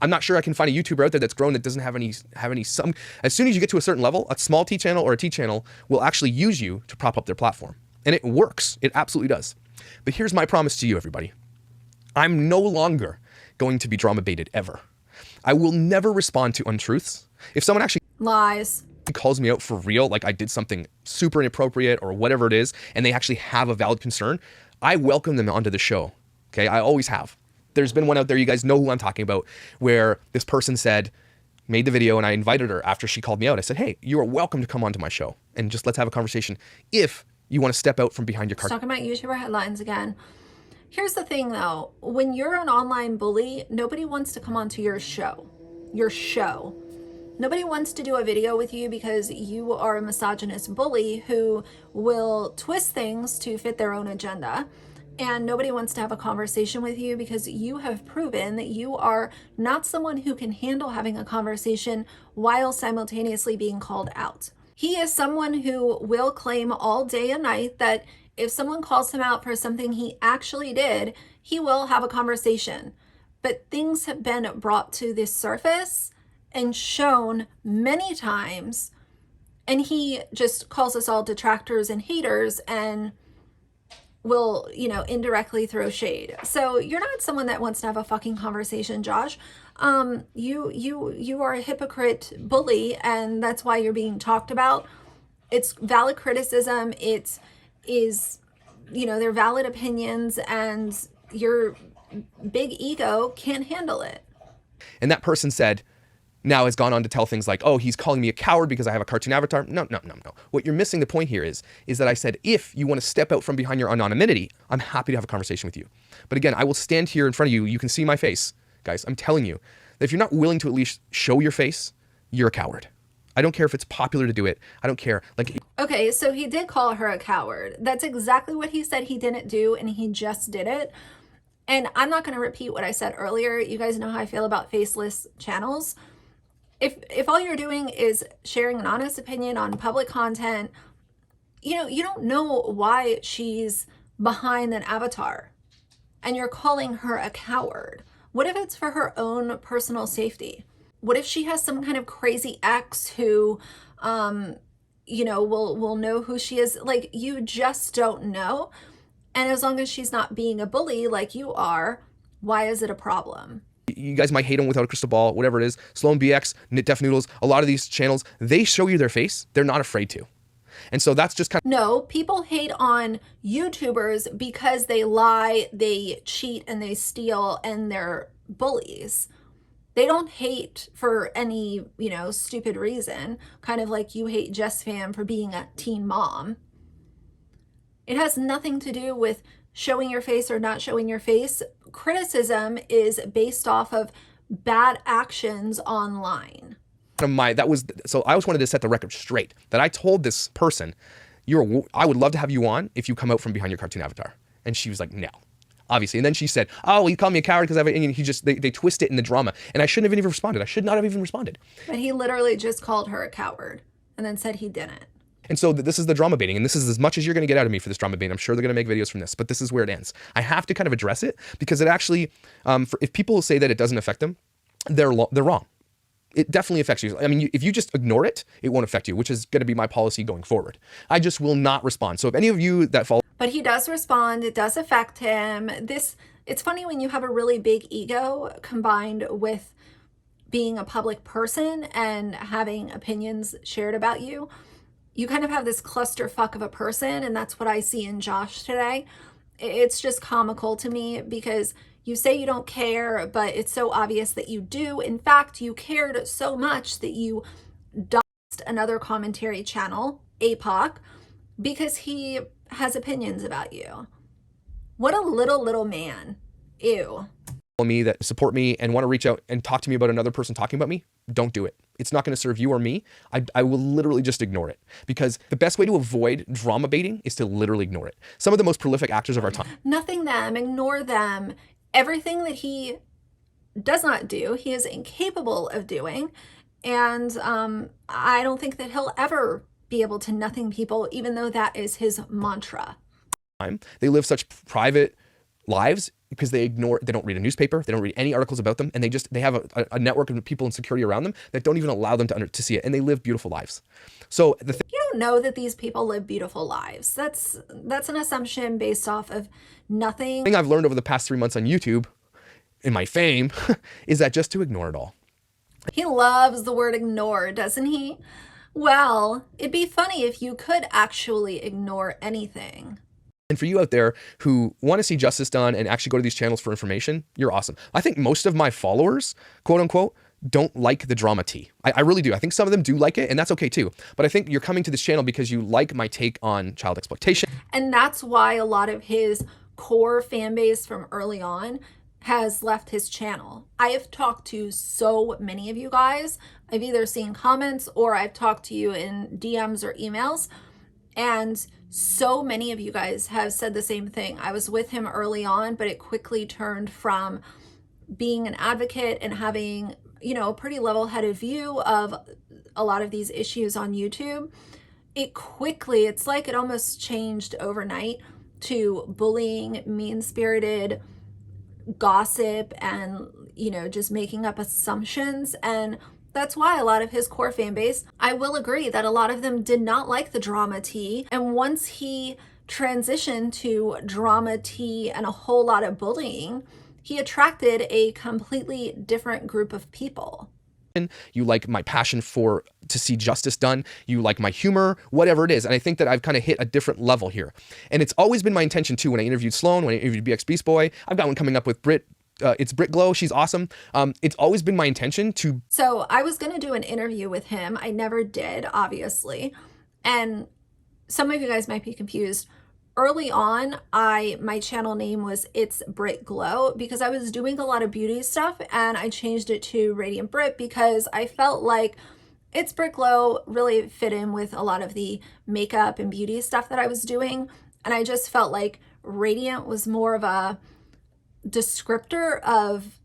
I'm not sure I can find a YouTuber out there that's grown that doesn't have any some. As soon as you get to a certain level, a small T channel or a T channel will actually use you to prop up their platform. And it works. It absolutely does. But here's my promise to you, everybody. I'm no longer going to be drama baited ever. I will never respond to untruths. If someone actually
Lies.
calls me out for real, like I did something super inappropriate or whatever it is, and they actually have a valid concern, I welcome them onto the show. Okay, I always have. There's been one out there, you guys know who I'm talking about, where this person made the video, and I invited her after she called me out. I said, hey, you are welcome to come onto my show and just let's have a conversation if you want to step out from behind your car.
Talking about YouTuber headlines again. Here's the thing though, when you're an online bully, nobody wants to come onto your show. Nobody wants to do a video with you because you are a misogynist bully who will twist things to fit their own agenda. And nobody wants to have a conversation with you because you have proven that you are not someone who can handle having a conversation while simultaneously being called out. He is someone who will claim all day and night that if someone calls him out for something he actually did, he will have a conversation. But things have been brought to the surface and shown many times, and he just calls us all detractors and haters and will, indirectly throw shade. So you're not someone that wants to have a fucking conversation, Josh. You are a hypocrite bully, and that's why you're being talked about. It's valid criticism. They're valid opinions, and your big ego can't handle it.
And that person now has gone on to tell things like, oh, he's calling me a coward because I have a cartoon avatar. No. What you're missing the point here is that I said, if you want to step out from behind your anonymity, I'm happy to have a conversation with you. But again, I will stand here in front of you. You can see my face, guys. I'm telling you that if you're not willing to at least show your face, you're a coward. I don't care if it's popular to do it. I don't care.
Okay, so he did call her a coward. That's exactly what he said he didn't do, and he just did it. And I'm not going to repeat what I said earlier. You guys know how I feel about faceless channels. If all you're doing is sharing an honest opinion on public content, you don't know why she's behind an avatar and you're calling her a coward. What if it's for her own personal safety? What if she has some kind of crazy ex who, will know who she is? Like, you just don't know. And as long as she's not being a bully like you are, why is it a problem?
You guys might hate them without a crystal ball, whatever it is. Sloan BX, Def Noodles, a lot of these channels, they show you their face. They're not afraid to. And so that's just kind of...
No, people hate on YouTubers because they lie, they cheat, and they steal, and they're bullies. They don't hate for any, stupid reason. Kind of like you hate Jess Fam for being a teen mom. It has nothing to do with showing your face or not showing your face. Criticism is based off of bad actions online.
So I just wanted to set the record straight that I told this person, I would love to have you on if you come out from behind your cartoon avatar. And she was like, no, obviously. And then she said, oh, well, you called me a coward because they twist it in the drama. And I shouldn't have even responded. I should not have even responded.
But he literally just called her a coward and then said he didn't.
And so this is the drama baiting, and this is as much as you're going to get out of me for this drama baiting. I'm sure they're going to make videos from this, but this is where it ends. I have to kind of address it because it actually, if people say that it doesn't affect them, they're wrong. It definitely affects you. I mean, if you just ignore it, it won't affect you, which is going to be my policy going forward. I just will not respond. So if any of you that follow...
But he does respond. It does affect him. It's funny when you have a really big ego combined with being a public person and having opinions shared about you. You kind of have this clusterfuck of a person, and that's what I see in Josh today. It's just comical to me because you say you don't care, but it's so obvious that you do. In fact, you cared so much that you doxed another commentary channel, APOC, because he has opinions about you. What a little man. Ew.
Me that support me and want to reach out and talk to me about another person talking about me, don't do it. It's not going to serve you or me. I will literally just ignore it because the best way to avoid drama baiting is to literally ignore it. Some of the most prolific actors of our time.
Nothing them, ignore them. Everything that he does not do, he is incapable of doing. And I don't think that he'll ever be able to nothing people, even though that is his mantra.
They live such private lives because they don't read a newspaper, they don't read any articles about them, and they have a network of people and security around them that don't even allow them to see it, and they live beautiful lives. So
you don't know that these people live beautiful lives. That's an assumption based off of nothing.
The thing I've learned over the past 3 months on YouTube, in my fame, is that just to ignore it all.
He loves the word ignore, doesn't he? Well, it'd be funny if you could actually ignore anything.
And for you out there who want to see justice done and actually go to these channels for information, you're awesome. I think most of my followers, quote unquote, don't like the drama tea. I really do. I think some of them do like it, and that's okay too. But I think you're coming to this channel because you like my take on child exploitation.
And that's why a lot of his core fan base from early on has left his channel. I have talked to so many of you guys. I've either seen comments or I've talked to you in DMs or emails. And so many of you guys have said the same thing. I was with him early on, but it quickly turned from being an advocate and having, you know, a pretty level-headed view of a lot of these issues on YouTube. It's like it almost changed overnight to bullying, mean-spirited gossip, and, you know, just making up assumptions. And that's why a lot of his core fan base, I will agree that a lot of them did not like the drama tea. And once he transitioned to drama tea and a whole lot of bullying, he attracted a completely different group of people.
You like my passion to see justice done. You like my humor, whatever it is. And I think that I've kind of hit a different level here. And it's always been my intention too, when I interviewed Sloan, when I interviewed BX Beast Boy, I've got one coming up with Brit. It's Brit Glow. She's awesome. It's always been my intention to.
So I was going to do an interview with him. I never did, obviously. And some of you guys might be confused. Early on, my channel name was It's Brit Glow because I was doing a lot of beauty stuff, and I changed it to Radiant Brit because I felt like It's Brit Glow really fit in with a lot of the makeup and beauty stuff that I was doing. And I just felt like Radiant was more of a descriptor of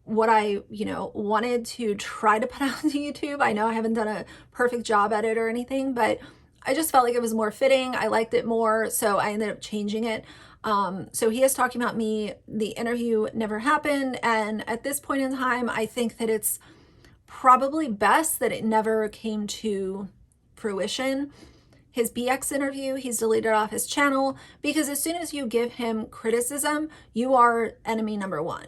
what I, you know, wanted to try to put out on YouTube. I know I haven't done a perfect job at it or anything, but I just felt like it was more fitting. I liked it more, so I ended up changing it. So he is talking about me. The interview never happened, and at this point in time, I think that it's probably best that it never came to fruition. His BX interview, he's deleted off his channel because as soon as you give him criticism, you are enemy number one.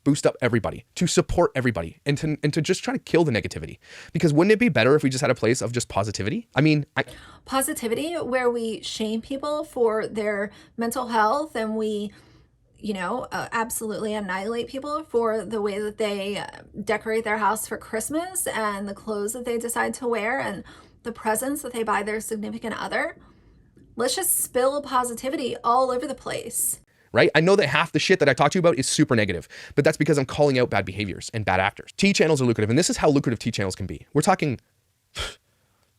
Boost up everybody, to support everybody, and to just try to kill the negativity. Because wouldn't it be better if we just had a place of just positivity? I mean,
positivity where we shame people for their mental health, and we, you know, absolutely annihilate people for the way that they decorate their house for Christmas and the clothes that they decide to wear and the presents that they buy their significant other. Let's just spill positivity all over the place.
Right? I know that half the shit that I talk to you about is super negative, but that's because I'm calling out bad behaviors and bad actors. T channels are lucrative, and this is how lucrative T channels can be. We're talking,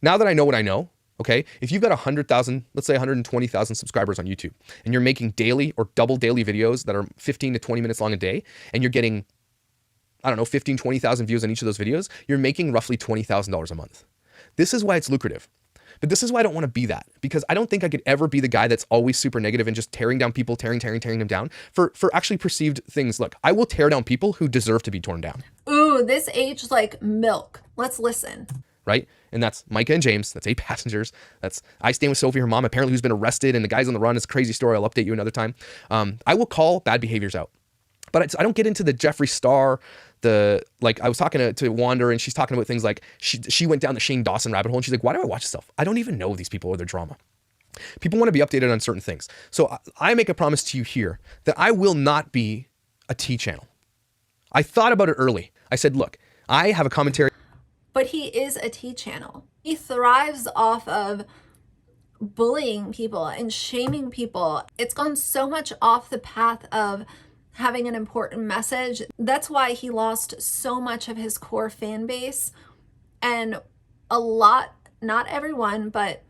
now that I know what I know, okay, if you've got 100,000, let's say 120,000 subscribers on YouTube, and you're making daily or double daily videos that are 15 to 20 minutes long a day, and you're getting, I don't know, 15, 20,000 views on each of those videos, you're making roughly $20,000 a month. This is why it's lucrative. But this is why I don't want to be that, because I don't think I could ever be the guy that's always super negative and just tearing down people, tearing them down for actually perceived things. Look, I will tear down people who deserve to be torn down.
Ooh, this aged like milk. Let's listen.
Right? And that's Micah and James. That's 8 passengers. That's I Stand With Sophie, her mom, apparently, who's been arrested, and the guy's on the run. It's a crazy story. I'll update you another time. I will call bad behaviors out. But I don't get into the Jeffree Star, like I was talking to Wander, and she's talking about things like she went down the Shane Dawson rabbit hole, and she's like, why do I watch this stuff? I don't even know these people or their drama. People want to be updated on certain things. So I make a promise to you here that I will not be a T channel. I thought about it early. I said, look, I have a commentary.
But he is a T channel. He thrives off of bullying people and shaming people. It's gone so much off the path of having an important message. That's why he lost so much of his core fan base, and a lot, not everyone, but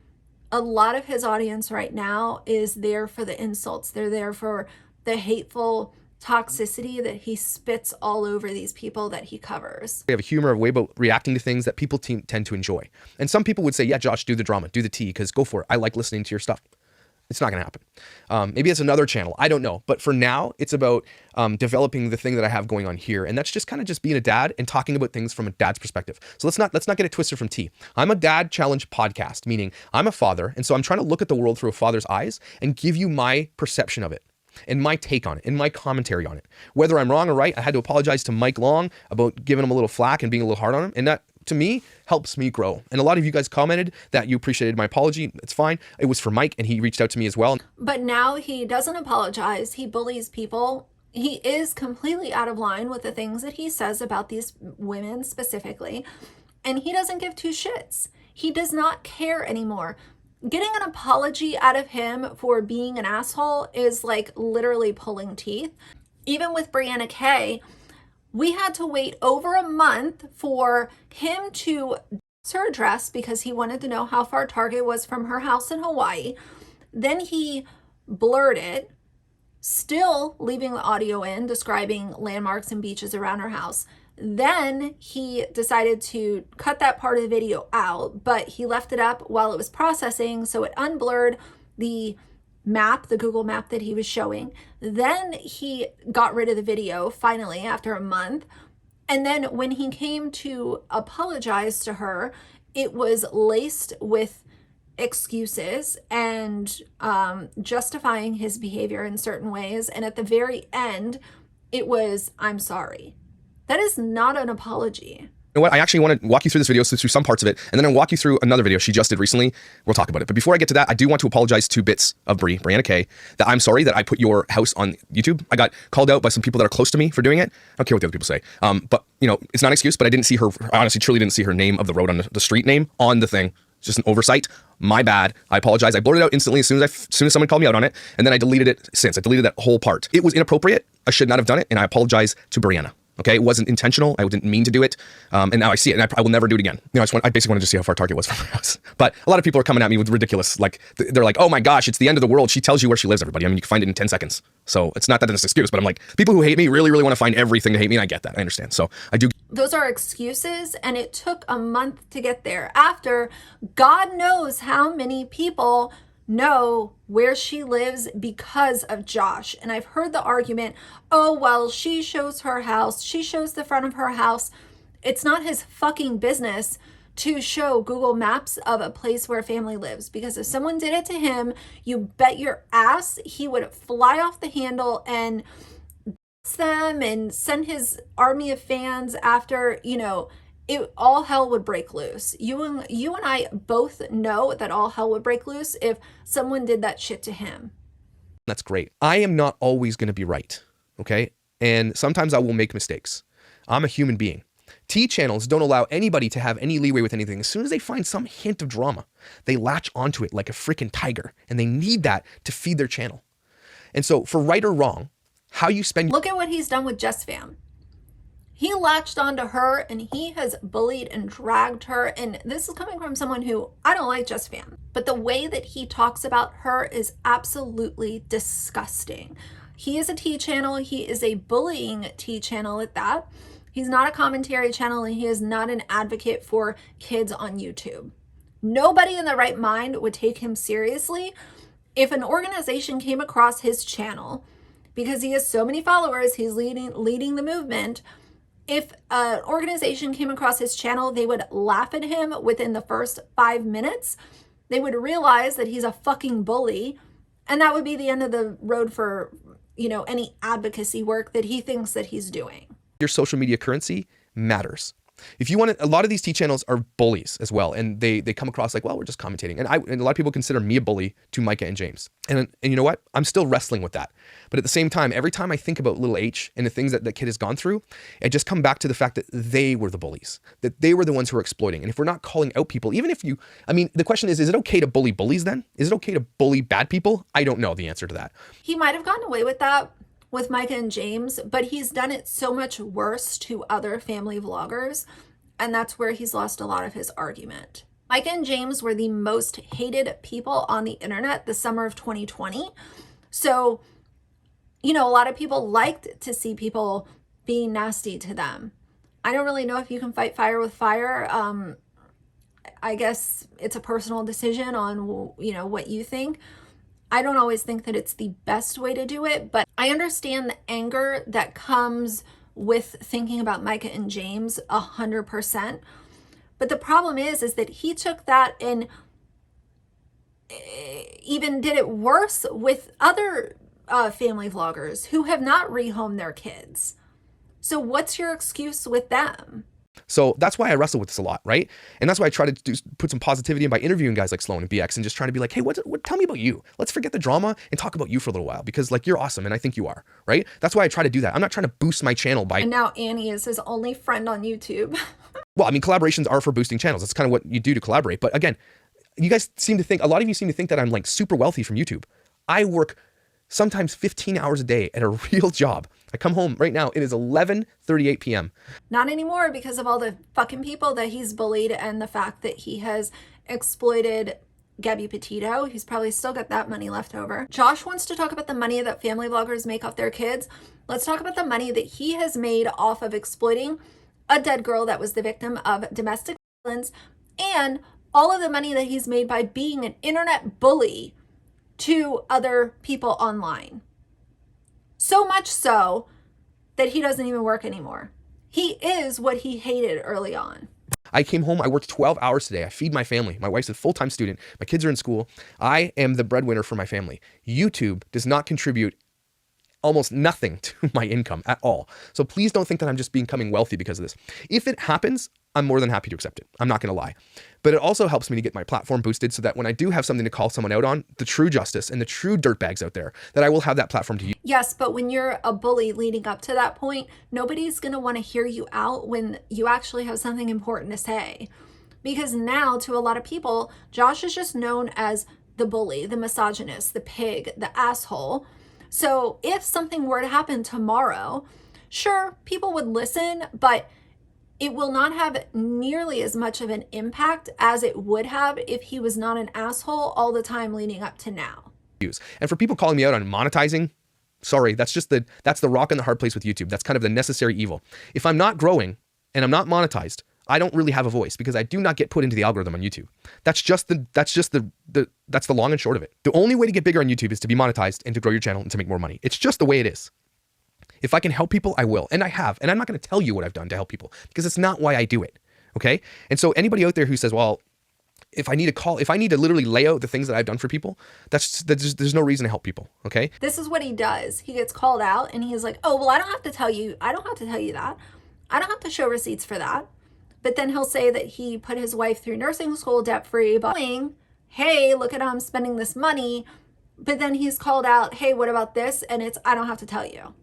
a lot of his audience right now is there for the insults. They're there for the hateful toxicity that he spits all over these people that he covers.
We have a humor, a way about reacting to things that people tend to enjoy. And some people would say, yeah, Josh, do the drama, do the tea, because go for it. I like listening to your stuff. It's not going to happen. Maybe it's another channel. I don't know. But for now, it's about developing the thing that I have going on here. And that's just kind of just being a dad and talking about things from a dad's perspective. So let's not get it twisted from tea. I'm a dad challenge podcast, meaning I'm a father. And so I'm trying to look at the world through a father's eyes and give you my perception of it and my take on it and my commentary on it. Whether I'm wrong or right, I had to apologize to Mike Long about giving him a little flack and being a little hard on him. And that, to me, helps me grow. And a lot of you guys commented that you appreciated my apology. It's fine. It was for Mike, and he reached out to me as well.
But now he doesn't apologize. He bullies people. He is completely out of line with the things that he says about these women specifically. And he doesn't give two shits. He does not care anymore. Getting an apology out of him for being an asshole is like literally pulling teeth. Even with Brianna K, we had to wait over a month for him to her address because he wanted to know how far Target was from her house in Hawaii. Then he blurred it, still leaving the audio in, describing landmarks and beaches around her house. Then he decided to cut that part of the video out, but he left it up while it was processing, so it unblurred the map, the Google map that he was showing. Then he got rid of the video finally after a month. And then when he came to apologize to her, it was laced with excuses and justifying his behavior in certain ways. And at the very end, it was, I'm sorry. That is not an apology.
You know what? I actually want to walk you through this video, through some parts of it, and then I'll walk you through another video she just did recently. We'll talk about it. But before I get to that, I do want to apologize to bits of Brianna K, that I'm sorry that I put your house on YouTube. I got called out by some people that are close to me for doing it. I don't care what the other people say. But, you know, it's not an excuse, but I didn't see her, I honestly, truly didn't see her name of the road on the street name on the thing. It's just an oversight. My bad. I apologize. I blurted it out instantly as soon as someone called me out on it, and then I deleted it since. I deleted that whole part. It was inappropriate. I should not have done it, and I apologize to Brianna. Okay, it wasn't intentional. I didn't mean to do it, and now I see it, and I will never do it again. You know, I basically wanted to see how far Target was from my house. But a lot of people are coming at me with ridiculous, like they're like, "Oh my gosh, it's the end of the world." She tells you where she lives. Everybody, I mean, you can find it in 10 seconds. So it's not that it's an excuse, but I'm like, people who hate me really, really want to find everything to hate me, and I get that. I understand. So I do.
Those are excuses, and it took a month to get there. After God knows how many people know where she lives because of Josh. And I've heard the argument, oh, well, she shows her house. She shows the front of her house. It's not his fucking business to show Google Maps of a place where a family lives. Because if someone did it to him, you bet your ass he would fly off the handle and them and send his army of fans after, you know, all hell would break loose. You and I both know that all hell would break loose if someone did that shit to him.
That's great. I am not always going to be right, okay? And sometimes I will make mistakes. I'm a human being. T channels don't allow anybody to have any leeway with anything. As soon as they find some hint of drama, they latch onto it like a freaking tiger, and they need that to feed their channel. And so for right or wrong, how you spend...
Look at what he's done with Jess Fam. He latched onto her and he has bullied and dragged her. And this is coming from someone who, I don't like Jess Fam, but the way that he talks about her is absolutely disgusting. He is a T channel. He is a bullying T channel at that. He's not a commentary channel, and he is not an advocate for kids on YouTube. Nobody in their right mind would take him seriously if an organization came across his channel, because he has so many followers, he's leading the movement. If an organization came across his channel, they would laugh at him within the first 5 minutes. They would realize that he's a fucking bully, and that would be the end of the road for, you know, any advocacy work that he thinks that he's doing.
Your social media currency matters. If you want to, a lot of these T channels are bullies as well, and they come across like, well, we're just commentating. And a lot of people consider me a bully to Micah and James. And you know what? I'm still wrestling with that. But at the same time, every time I think about little H and the things that that kid has gone through, I just come back to the fact that they were the bullies, that they were the ones who were exploiting. And if we're not calling out people, even if you, I mean, the question is it okay to bully bullies then? Is it okay to bully bad people? I don't know the answer to that.
He might have gotten away with that with Micah and James, but he's done it so much worse to other family vloggers. And that's where he's lost a lot of his argument. Micah and James were the most hated people on the internet the summer of 2020. So you know, a lot of people liked to see people being nasty to them. I don't really know if you can fight fire with fire. I guess it's a personal decision on, you know, what you think. I don't always think that it's the best way to do it, but I understand the anger that comes with thinking about Micah and James 100%. But the problem is that he took that and even did it worse with other family vloggers who have not rehomed their kids. So what's your excuse with them?
So that's why I wrestle with this a lot, right? And that's why I try to put some positivity in by interviewing guys like Sloan and BX and just trying to be like, hey, tell me about you. Let's forget the drama and talk about you for a little while, because like, you're awesome and I think you are, right? That's why I try to do that. I'm not trying to boost my channel by...
And now Annie is his only friend on YouTube.
Well, I mean, collaborations are for boosting channels. That's kind of what you do to collaborate. But again, you guys seem to think, a lot of you seem to think that I'm like super wealthy from YouTube. I work sometimes 15 hours a day at a real job. I come home right now, it is 11:38 p.m.
Not anymore, because of all the fucking people that he's bullied and the fact that he has exploited Gabby Petito. He's probably still got that money left over. Josh wants to talk about the money that family vloggers make off their kids. Let's talk about the money that he has made off of exploiting a dead girl that was the victim of domestic violence, and all of the money that he's made by being an internet bully to other people online. So much so that he doesn't even work anymore. He is what he hated early on.
I came home, I worked 12 hours today. I feed my family. My wife's a full-time student. My kids are in school. I am the breadwinner for my family. YouTube does not contribute almost nothing to my income at all. So please don't think that I'm just becoming wealthy because of this. If it happens, I'm more than happy to accept it. I'm not going to lie. But it also helps me to get my platform boosted so that when I do have something to call someone out on, the true justice and the true dirtbags out there, that I will have that platform to use.
Yes, but when you're a bully leading up to that point, nobody's going to want to hear you out when you actually have something important to say. Because now, to a lot of people, Josh is just known as the bully, the misogynist, the pig, the asshole. So if something were to happen tomorrow, sure, people would listen, but it will not have nearly as much of an impact as it would have if he was not an asshole all the time leading up to now.
And for people calling me out on monetizing, sorry, that's the rock in the hard place with YouTube. That's kind of the necessary evil. If I'm not growing and I'm not monetized, I don't really have a voice because I do not get put into the algorithm on YouTube. That's the long and short of it. The only way to get bigger on YouTube is to be monetized and to grow your channel and to make more money. It's just the way it is. If I can help people, I will. And I have. And I'm not going to tell you what I've done to help people because it's not why I do it. Okay? And so anybody out there who says, well, if I need to literally lay out the things that I've done for people, there's no reason to help people. Okay?
This is what he does. He gets called out and he's like, oh, well, I don't have to tell you that. I don't have to show receipts for that. But then he'll say that he put his wife through nursing school debt-free by saying, hey, look at how I'm spending this money. But then he's called out, hey, what about this? And it's, I don't have to tell you.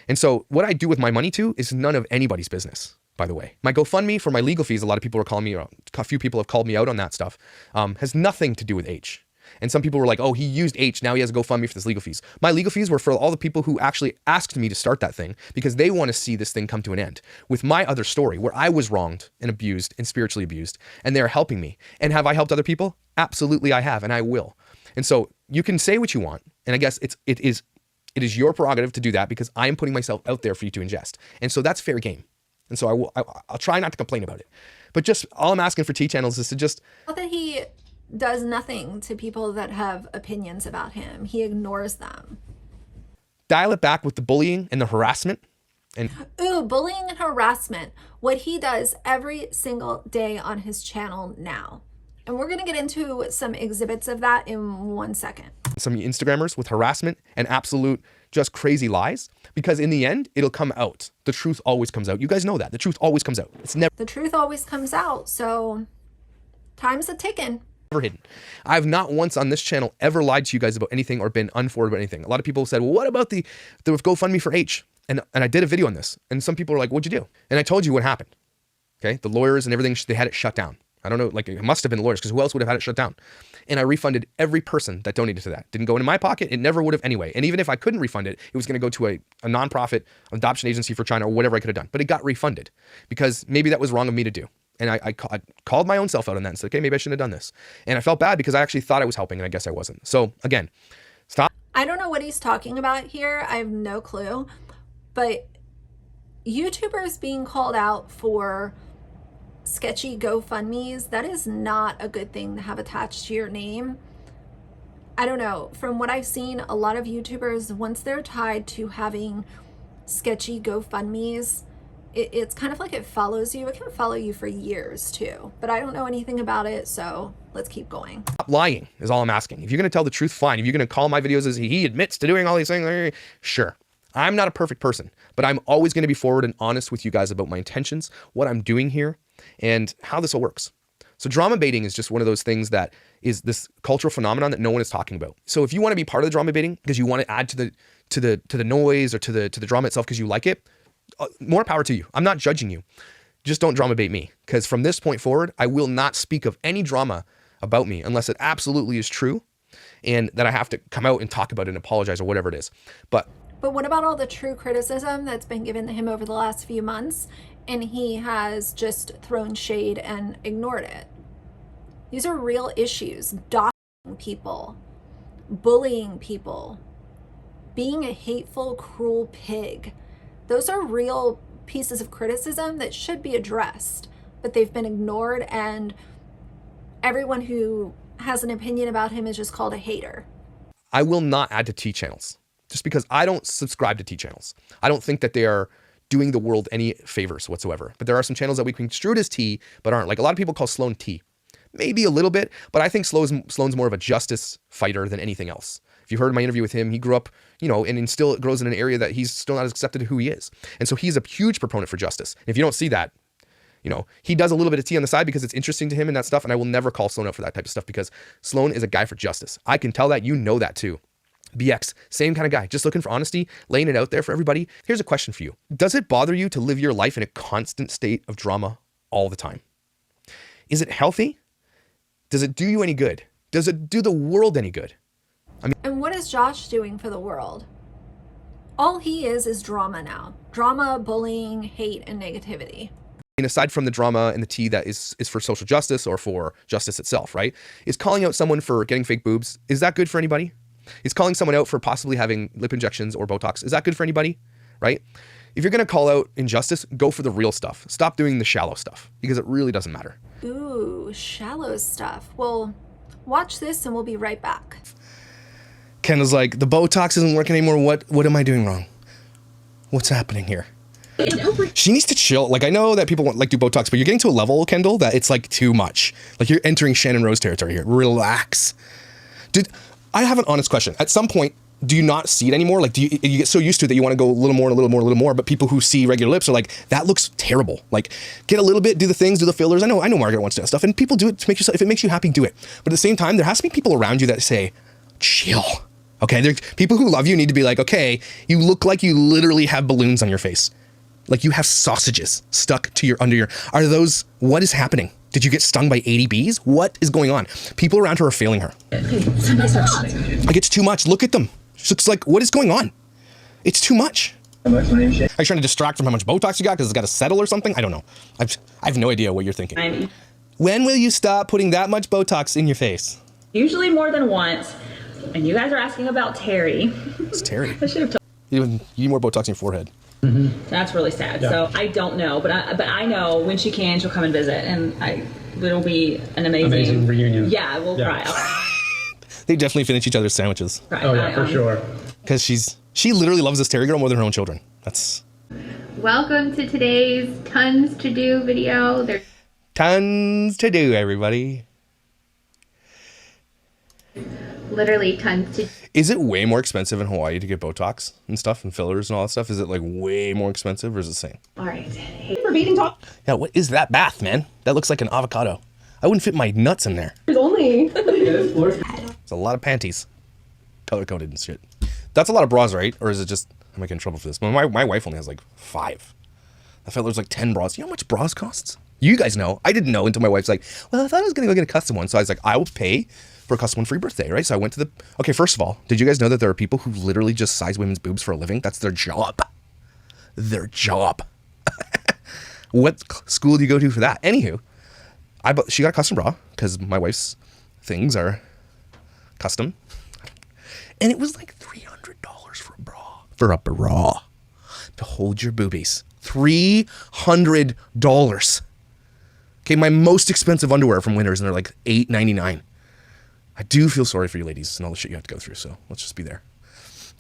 And so what I do with my money too is none of anybody's business, by the way. My GoFundMe for my legal fees, a lot of people are calling me out. A few people have called me out on that stuff, has nothing to do with H. And some people were like, oh, he used H, now he has a GoFundMe for his legal fees. My legal fees were for all the people who actually asked me to start that thing because they want to see this thing come to an end. With my other story, where I was wronged and abused and spiritually abused, and they're helping me. And have I helped other people? Absolutely I have, and I will. And so you can say what you want, and I guess it is your prerogative to do that because I am putting myself out there for you to ingest. And so that's fair game. And so I'll try not to complain about it. But just all I'm asking for T-channels is to just...
Not that he does nothing to people that have opinions about him. He ignores them.
Dial it back with the bullying and the harassment.
Ooh, bullying and harassment. What he does every single day on his channel now. And we're going to get into some exhibits of that in 1 second.
Some Instagrammers with harassment and absolute just crazy lies, because in the end, it'll come out. The truth always comes out. You guys know that. The truth always comes out. It's never...
The truth always comes out. So time's a ticking.
Never hidden. I've not once on this channel ever lied to you guys about anything or been unforward about anything. A lot of people said, well, what about the GoFundMe for H? And I did a video on this. And some people are like, what'd you do? And I told you what happened. Okay. The lawyers and everything, they had it shut down. I don't know, like it must have been the lawyers because who else would have had it shut down? And I refunded every person that donated to that. Didn't go into my pocket. It never would have anyway. And even if I couldn't refund it, it was going to go to a nonprofit adoption agency for China or whatever I could have done. But it got refunded because maybe that was wrong of me to do. And I called my own self out on that and said, okay, maybe I shouldn't have done this. And I felt bad because I actually thought I was helping and I guess I wasn't. So again, stop.
I don't know what he's talking about here. I have no clue. But YouTubers being called out for sketchy GoFundMes, that is not a good thing to have attached to your name. I don't know. From what I've seen, a lot of YouTubers, once they're tied to having sketchy GoFundMes, it's kind of like it follows you. It can follow you for years too. But I don't know anything about it, so let's keep going.
Stop lying is all I'm asking. If you're going to tell the truth, fine. If you're going to call my videos as he admits to doing all these things, sure. I'm not a perfect person, but I'm always going to be forward and honest with you guys about my intentions, what I'm doing here, and how this all works. So drama baiting is just one of those things that is this cultural phenomenon that no one is talking about. So if you want to be part of the drama baiting because you want to add to the noise or to the drama itself because you like it, more power to you. I'm not judging you. Just don't drama bait me, because from this point forward, I will not speak of any drama about me unless it absolutely is true and that I have to come out and talk about it and apologize or whatever it is. But
what about all the true criticism that's been given to him over the last few months, and he has just thrown shade and ignored it? These are real issues. Doxing people, bullying people, being a hateful, cruel pig. Those are real pieces of criticism that should be addressed, but they've been ignored, and everyone who has an opinion about him is just called a hater.
I will not add to T channels just because I don't subscribe to T channels. I don't think that they are doing the world any favors whatsoever. But there are some channels that we can construe it as T, but aren't. Like a lot of people call Sloan T. Maybe a little bit, but I think Sloan's more of a justice fighter than anything else. If you heard my interview with him, he grew up, and still grows in an area that he's still not as accepted to who he is. And so he's a huge proponent for justice. And if you don't see that, he does a little bit of tea on the side because it's interesting to him and that stuff. And I will never call Sloan out for that type of stuff because Sloan is a guy for justice. I can tell that, that too. BX, same kind of guy, just looking for honesty, laying it out there for everybody. Here's a question for you. Does it bother you to live your life in a constant state of drama all the time? Is it healthy? Does it do you any good? Does it do the world any good?
And what is Josh doing for the world? All he is drama now. Drama, bullying, hate, and negativity.
And aside from the drama and the tea that is for social justice or for justice itself, right? Is calling out someone for getting fake boobs, is that good for anybody? Is calling someone out for possibly having lip injections or Botox, is that good for anybody? Right? If you're going to call out injustice, go for the real stuff. Stop doing the shallow stuff because it really doesn't matter.
Ooh, shallow stuff. Well, watch this and we'll be right back.
Kendall's like, the Botox isn't working anymore. What am I doing wrong? What's happening here? She needs to chill. Like, I know that people do Botox, but you're getting to a level, Kendall, that it's like too much. Like you're entering Shannon Rose territory here. Relax. I have an honest question. At some point, do you not see it anymore? Like, you get so used to it that you want to go a little more and a little more, a little more, but people who see regular lips are like, that looks terrible. Like, get a little bit, do the things, do the fillers. I know Margaret wants to do that stuff, and people do it to make yourself, if it makes you happy, do it. But at the same time, there has to be people around you that say, chill. Okay, there's people who love you need to be like, okay, you look like you literally have balloons on your face. Like you have sausages stuck to what is happening? Did you get stung by 80 bees? What is going on? People around her are failing her. Like it's too much. Look at them. She looks like, what is going on? It's too much. Are you trying to distract from how much Botox you got because it's got to settle or something? I don't know. I have no idea what you're thinking. When will you stop putting that much Botox in your face?
Usually more than once. And you guys are asking about Terry.
It's Terry.
I should have told
you need more Botox in your forehead.
Mm-hmm. That's really sad. Yeah. So I don't know, but I know when she can, she'll come and visit, and it'll be an amazing
reunion.
Yeah, we'll cry.
They definitely finish each other's sandwiches.
Cry.
Oh yeah, for sure.
Because she literally loves this Terry girl more than her own children. That's.
Welcome to today's tons to do video. There's
tons to do, everybody.
Literally tons to.
Is it way more expensive in Hawaii to get Botox and stuff and fillers and all that stuff? Is it like way more expensive or is it the same?
All right.
For beating talk.
Yeah, what is that bath, man? That looks like an avocado. I wouldn't fit my nuts in there.
There's only.
It's a lot of panties. Color coded and shit. That's a lot of bras, right? Or is it just, am I getting in trouble for this? My wife only has like 5. I felt there's like 10 bras. You know how much bras costs? You guys know. I didn't know until my wife's like, well, I thought I was going to go get a custom one. So I was like, I will pay for a custom one for your birthday, right? So I went to okay, first of all, did you guys know that there are people who literally just size women's boobs for a living? That's their job. Their job. What school do you go to for that? Anywho, she got a custom bra because my wife's things are custom. And it was like $300 for a bra. For a bra. To hold your boobies. $300. Okay, my most expensive underwear from Winners, and they're like $8.99. I do feel sorry for you ladies and all the shit you have to go through, so let's just be there.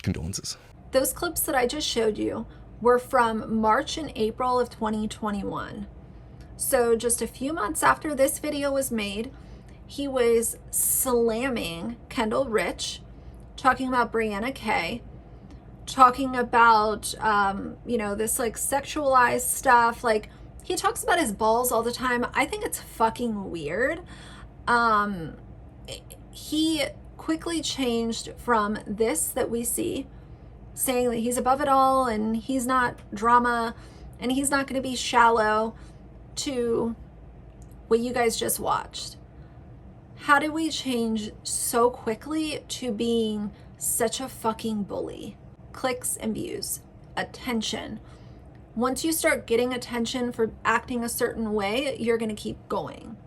Condolences.
Those clips that I just showed you were from March and April of 2021. So just a few months after this video was made, he was slamming Kendall Rich, talking about Brianna Kay, talking about, this like sexualized stuff. Like, he talks about his balls all the time. I think it's fucking weird. He quickly changed from this that we see, saying that he's above it all and he's not drama and he's not going to be shallow, to what you guys just watched. How did we change so quickly to being such a fucking bully? Clicks and views, attention. Once you start getting attention for acting a certain way, you're going to keep going.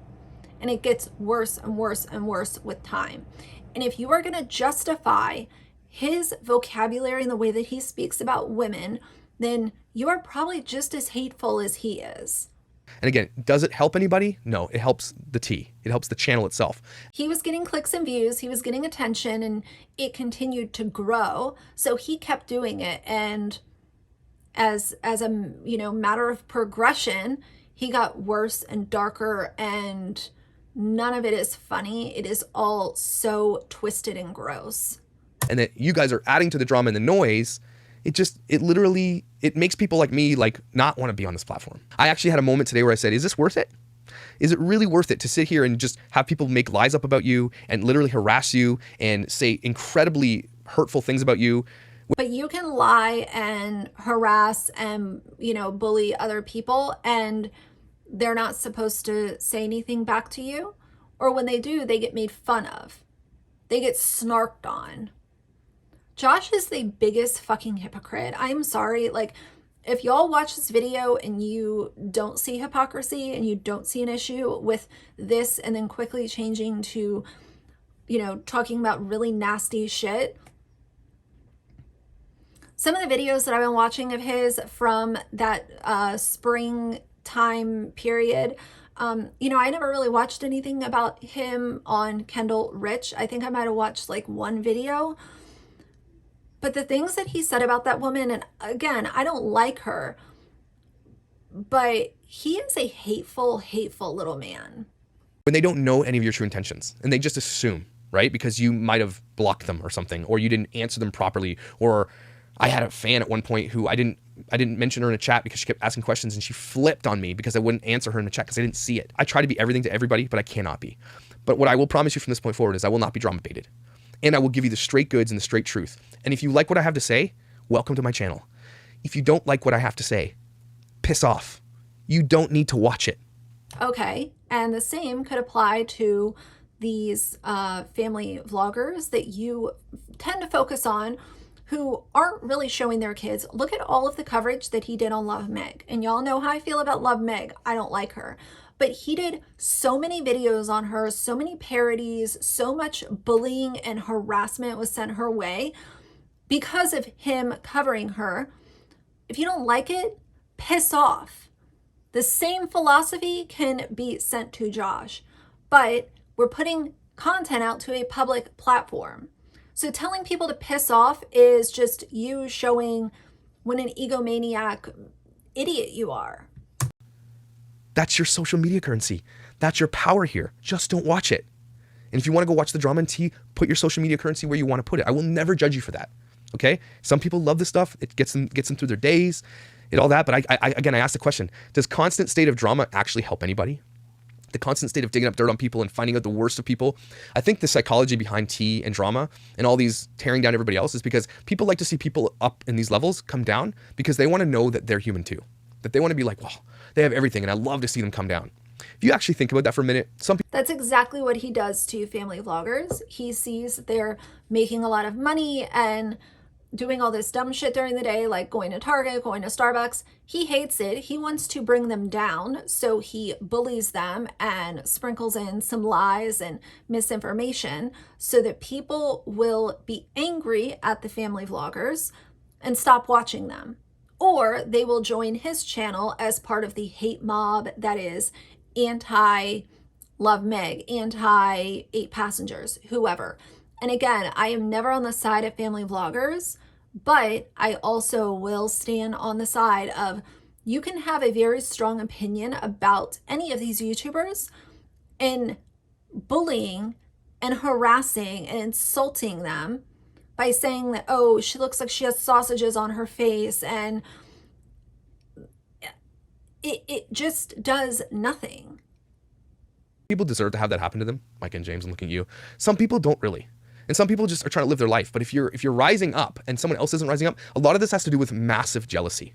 And it gets worse and worse and worse with time. And if you are going to justify his vocabulary and the way that he speaks about women, then you are probably just as hateful as he is.
And again, does it help anybody? No, it helps the tea. It helps the channel itself.
He was getting clicks and views, he was getting attention, and it continued to grow. So he kept doing it. And as a matter of progression, he got worse and darker, and none of it is funny. It is all so twisted and gross.
And that you guys are adding to the drama and the noise. It literally makes people like me like not want to be on this platform. I actually had a moment today where I said, is this worth it? Is it really worth it to sit here and just have people make lies up about you and literally harass you and say incredibly hurtful things about you?
But you can lie and harass and, bully other people, and they're not supposed to say anything back to you. Or when they do, they get made fun of. They get snarked on. Josh is the biggest fucking hypocrite. I'm sorry. Like, if y'all watch this video and you don't see hypocrisy and you don't see an issue with this and then quickly changing to, talking about really nasty shit. Some of the videos that I've been watching of his from that springtime period, I never really watched anything about him on Kendall Rich. I think I might have watched like one video. But the things that he said about that woman, and again, I don't like her, but he is a hateful, hateful little man.
When they don't know any of your true intentions and they just assume, right? Because you might have blocked them or something, or you didn't answer them properly. Or I had a fan at one point who I didn't mention her in a chat because she kept asking questions and she flipped on me because I wouldn't answer her in the chat because I didn't see it. I try to be everything to everybody, but I cannot be. But what I will promise you from this point forward is I will not be drama baited. And I will give you the straight goods and the straight truth. And if you like what I have to say, welcome to my channel. If you don't like what I have to say, piss off. You don't need to watch it.
Okay, and the same could apply to these family vloggers that you tend to focus on who aren't really showing their kids. Look at all of the coverage that he did on Love Meg. And y'all know how I feel about Love Meg. I don't like her. But he did so many videos on her, so many parodies, so much bullying and harassment was sent her way because of him covering her. If you don't like it, piss off. The same philosophy can be sent to Josh, but we're putting content out to a public platform. So telling people to piss off is just you showing what an egomaniac idiot you are.
That's your social media currency. That's your power here. Just don't watch it. And if you want to go watch the drama and tea, put your social media currency where you want to put it. I will never judge you for that. Okay? Some people love this stuff. It gets them through their days and all that. But I ask the question, does constant state of drama actually help anybody? The constant state of digging up dirt on people and finding out the worst of people. I think the psychology behind tea and drama and all these tearing down everybody else is because people like to see people up in these levels come down because they want to know that they're human too. That they want to be like, well, they have everything and I love to see them come down. If you actually think about that for a minute, some people...
That's exactly what he does to family vloggers. He sees that they're making a lot of money and doing all this dumb shit during the day, like going to Target, going to Starbucks. He hates it. He wants to bring them down. So he bullies them and sprinkles in some lies and misinformation so that people will be angry at the family vloggers and stop watching them. Or they will join his channel as part of the hate mob that is anti-Love Meg, anti-8 Passengers, whoever. And again, I am never on the side of family vloggers, but I also will stand on the side of you can have a very strong opinion about any of these YouTubers, and bullying and harassing and insulting them by saying that, oh, she looks like she has sausages on her face, and it just does nothing.
People deserve to have that happen to them. Mike and James, I'm looking at you. Some people don't really. And some people just are trying to live their life. But if you're rising up and someone else isn't rising up, a lot of this has to do with massive jealousy.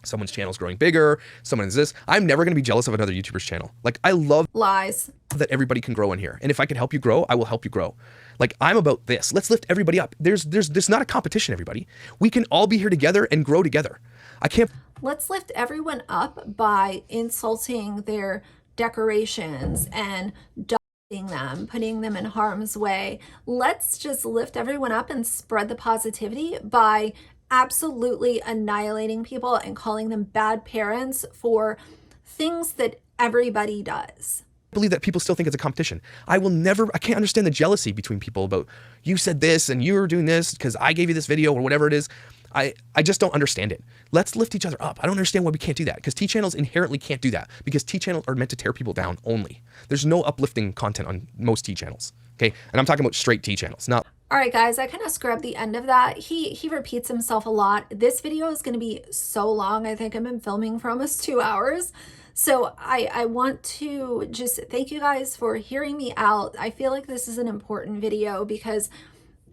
Someone's channel's growing bigger, someone is this. I'm never gonna be jealous of another YouTuber's channel. Like, I love
Lies.
that everybody can grow in here. And if I can help you grow, I will help you grow. Like, I'm about this. Let's lift everybody up. There's not a competition, everybody. We can all be here together and grow together. I can't.
Let's lift everyone up by insulting their decorations and them, putting them in harm's way. Let's just lift everyone up and spread the positivity by absolutely annihilating people and calling them bad parents for things that everybody does.
Believe that people still think it's a competition. I can't understand the jealousy between people about you said this and you're doing this because I gave you this video or whatever it is. I just don't understand it. Let's lift each other up. I don't understand why we can't do that, because T channels inherently can't do that, because T channels are meant to tear people down only. There's no uplifting content on most T channels. Okay. And I'm talking about straight T channels, not.
All right, guys, I kind of scrubbed the end of that. He repeats himself a lot. This video is going to be so long. I think I've been filming for almost 2 hours. So I want to just thank you guys for hearing me out. I feel like this is an important video because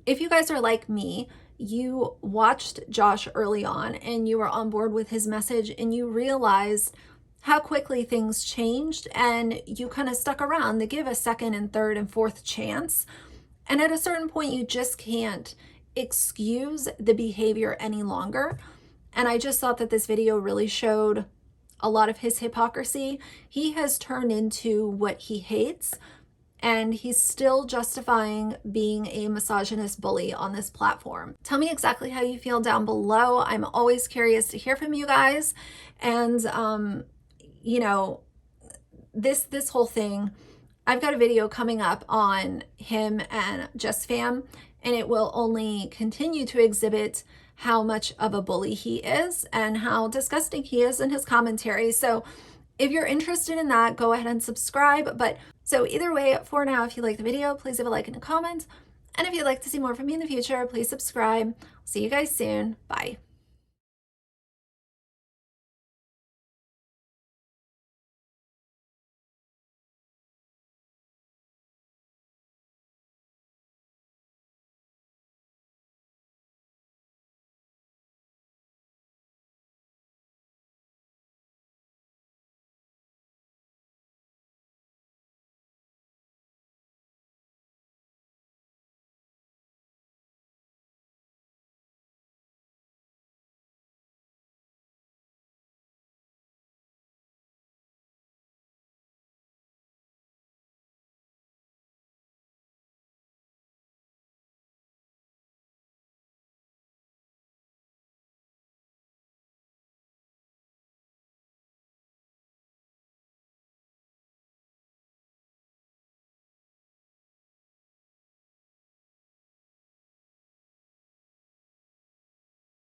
if you guys are like me, you watched Josh early on and you were on board with his message and you realized how quickly things changed, and you kind of stuck around to give a second and third and fourth chance. And at a certain point, you just can't excuse the behavior any longer. And I just thought that this video really showed a lot of his hypocrisy. He has turned into what he hates, and he's still justifying being a misogynist bully on this platform. Tell me exactly how you feel down below. I'm always curious to hear from you guys. And, you know, this whole thing, I've got a video coming up on him and JustFam, and it will only continue to exhibit how much of a bully he is and how disgusting he is in his commentary. So if you're interested in that, go ahead and subscribe. But so either way, for now, if you like the video, please leave a like and a comment. And if you'd like to see more from me in the future, please subscribe. See you guys soon. Bye.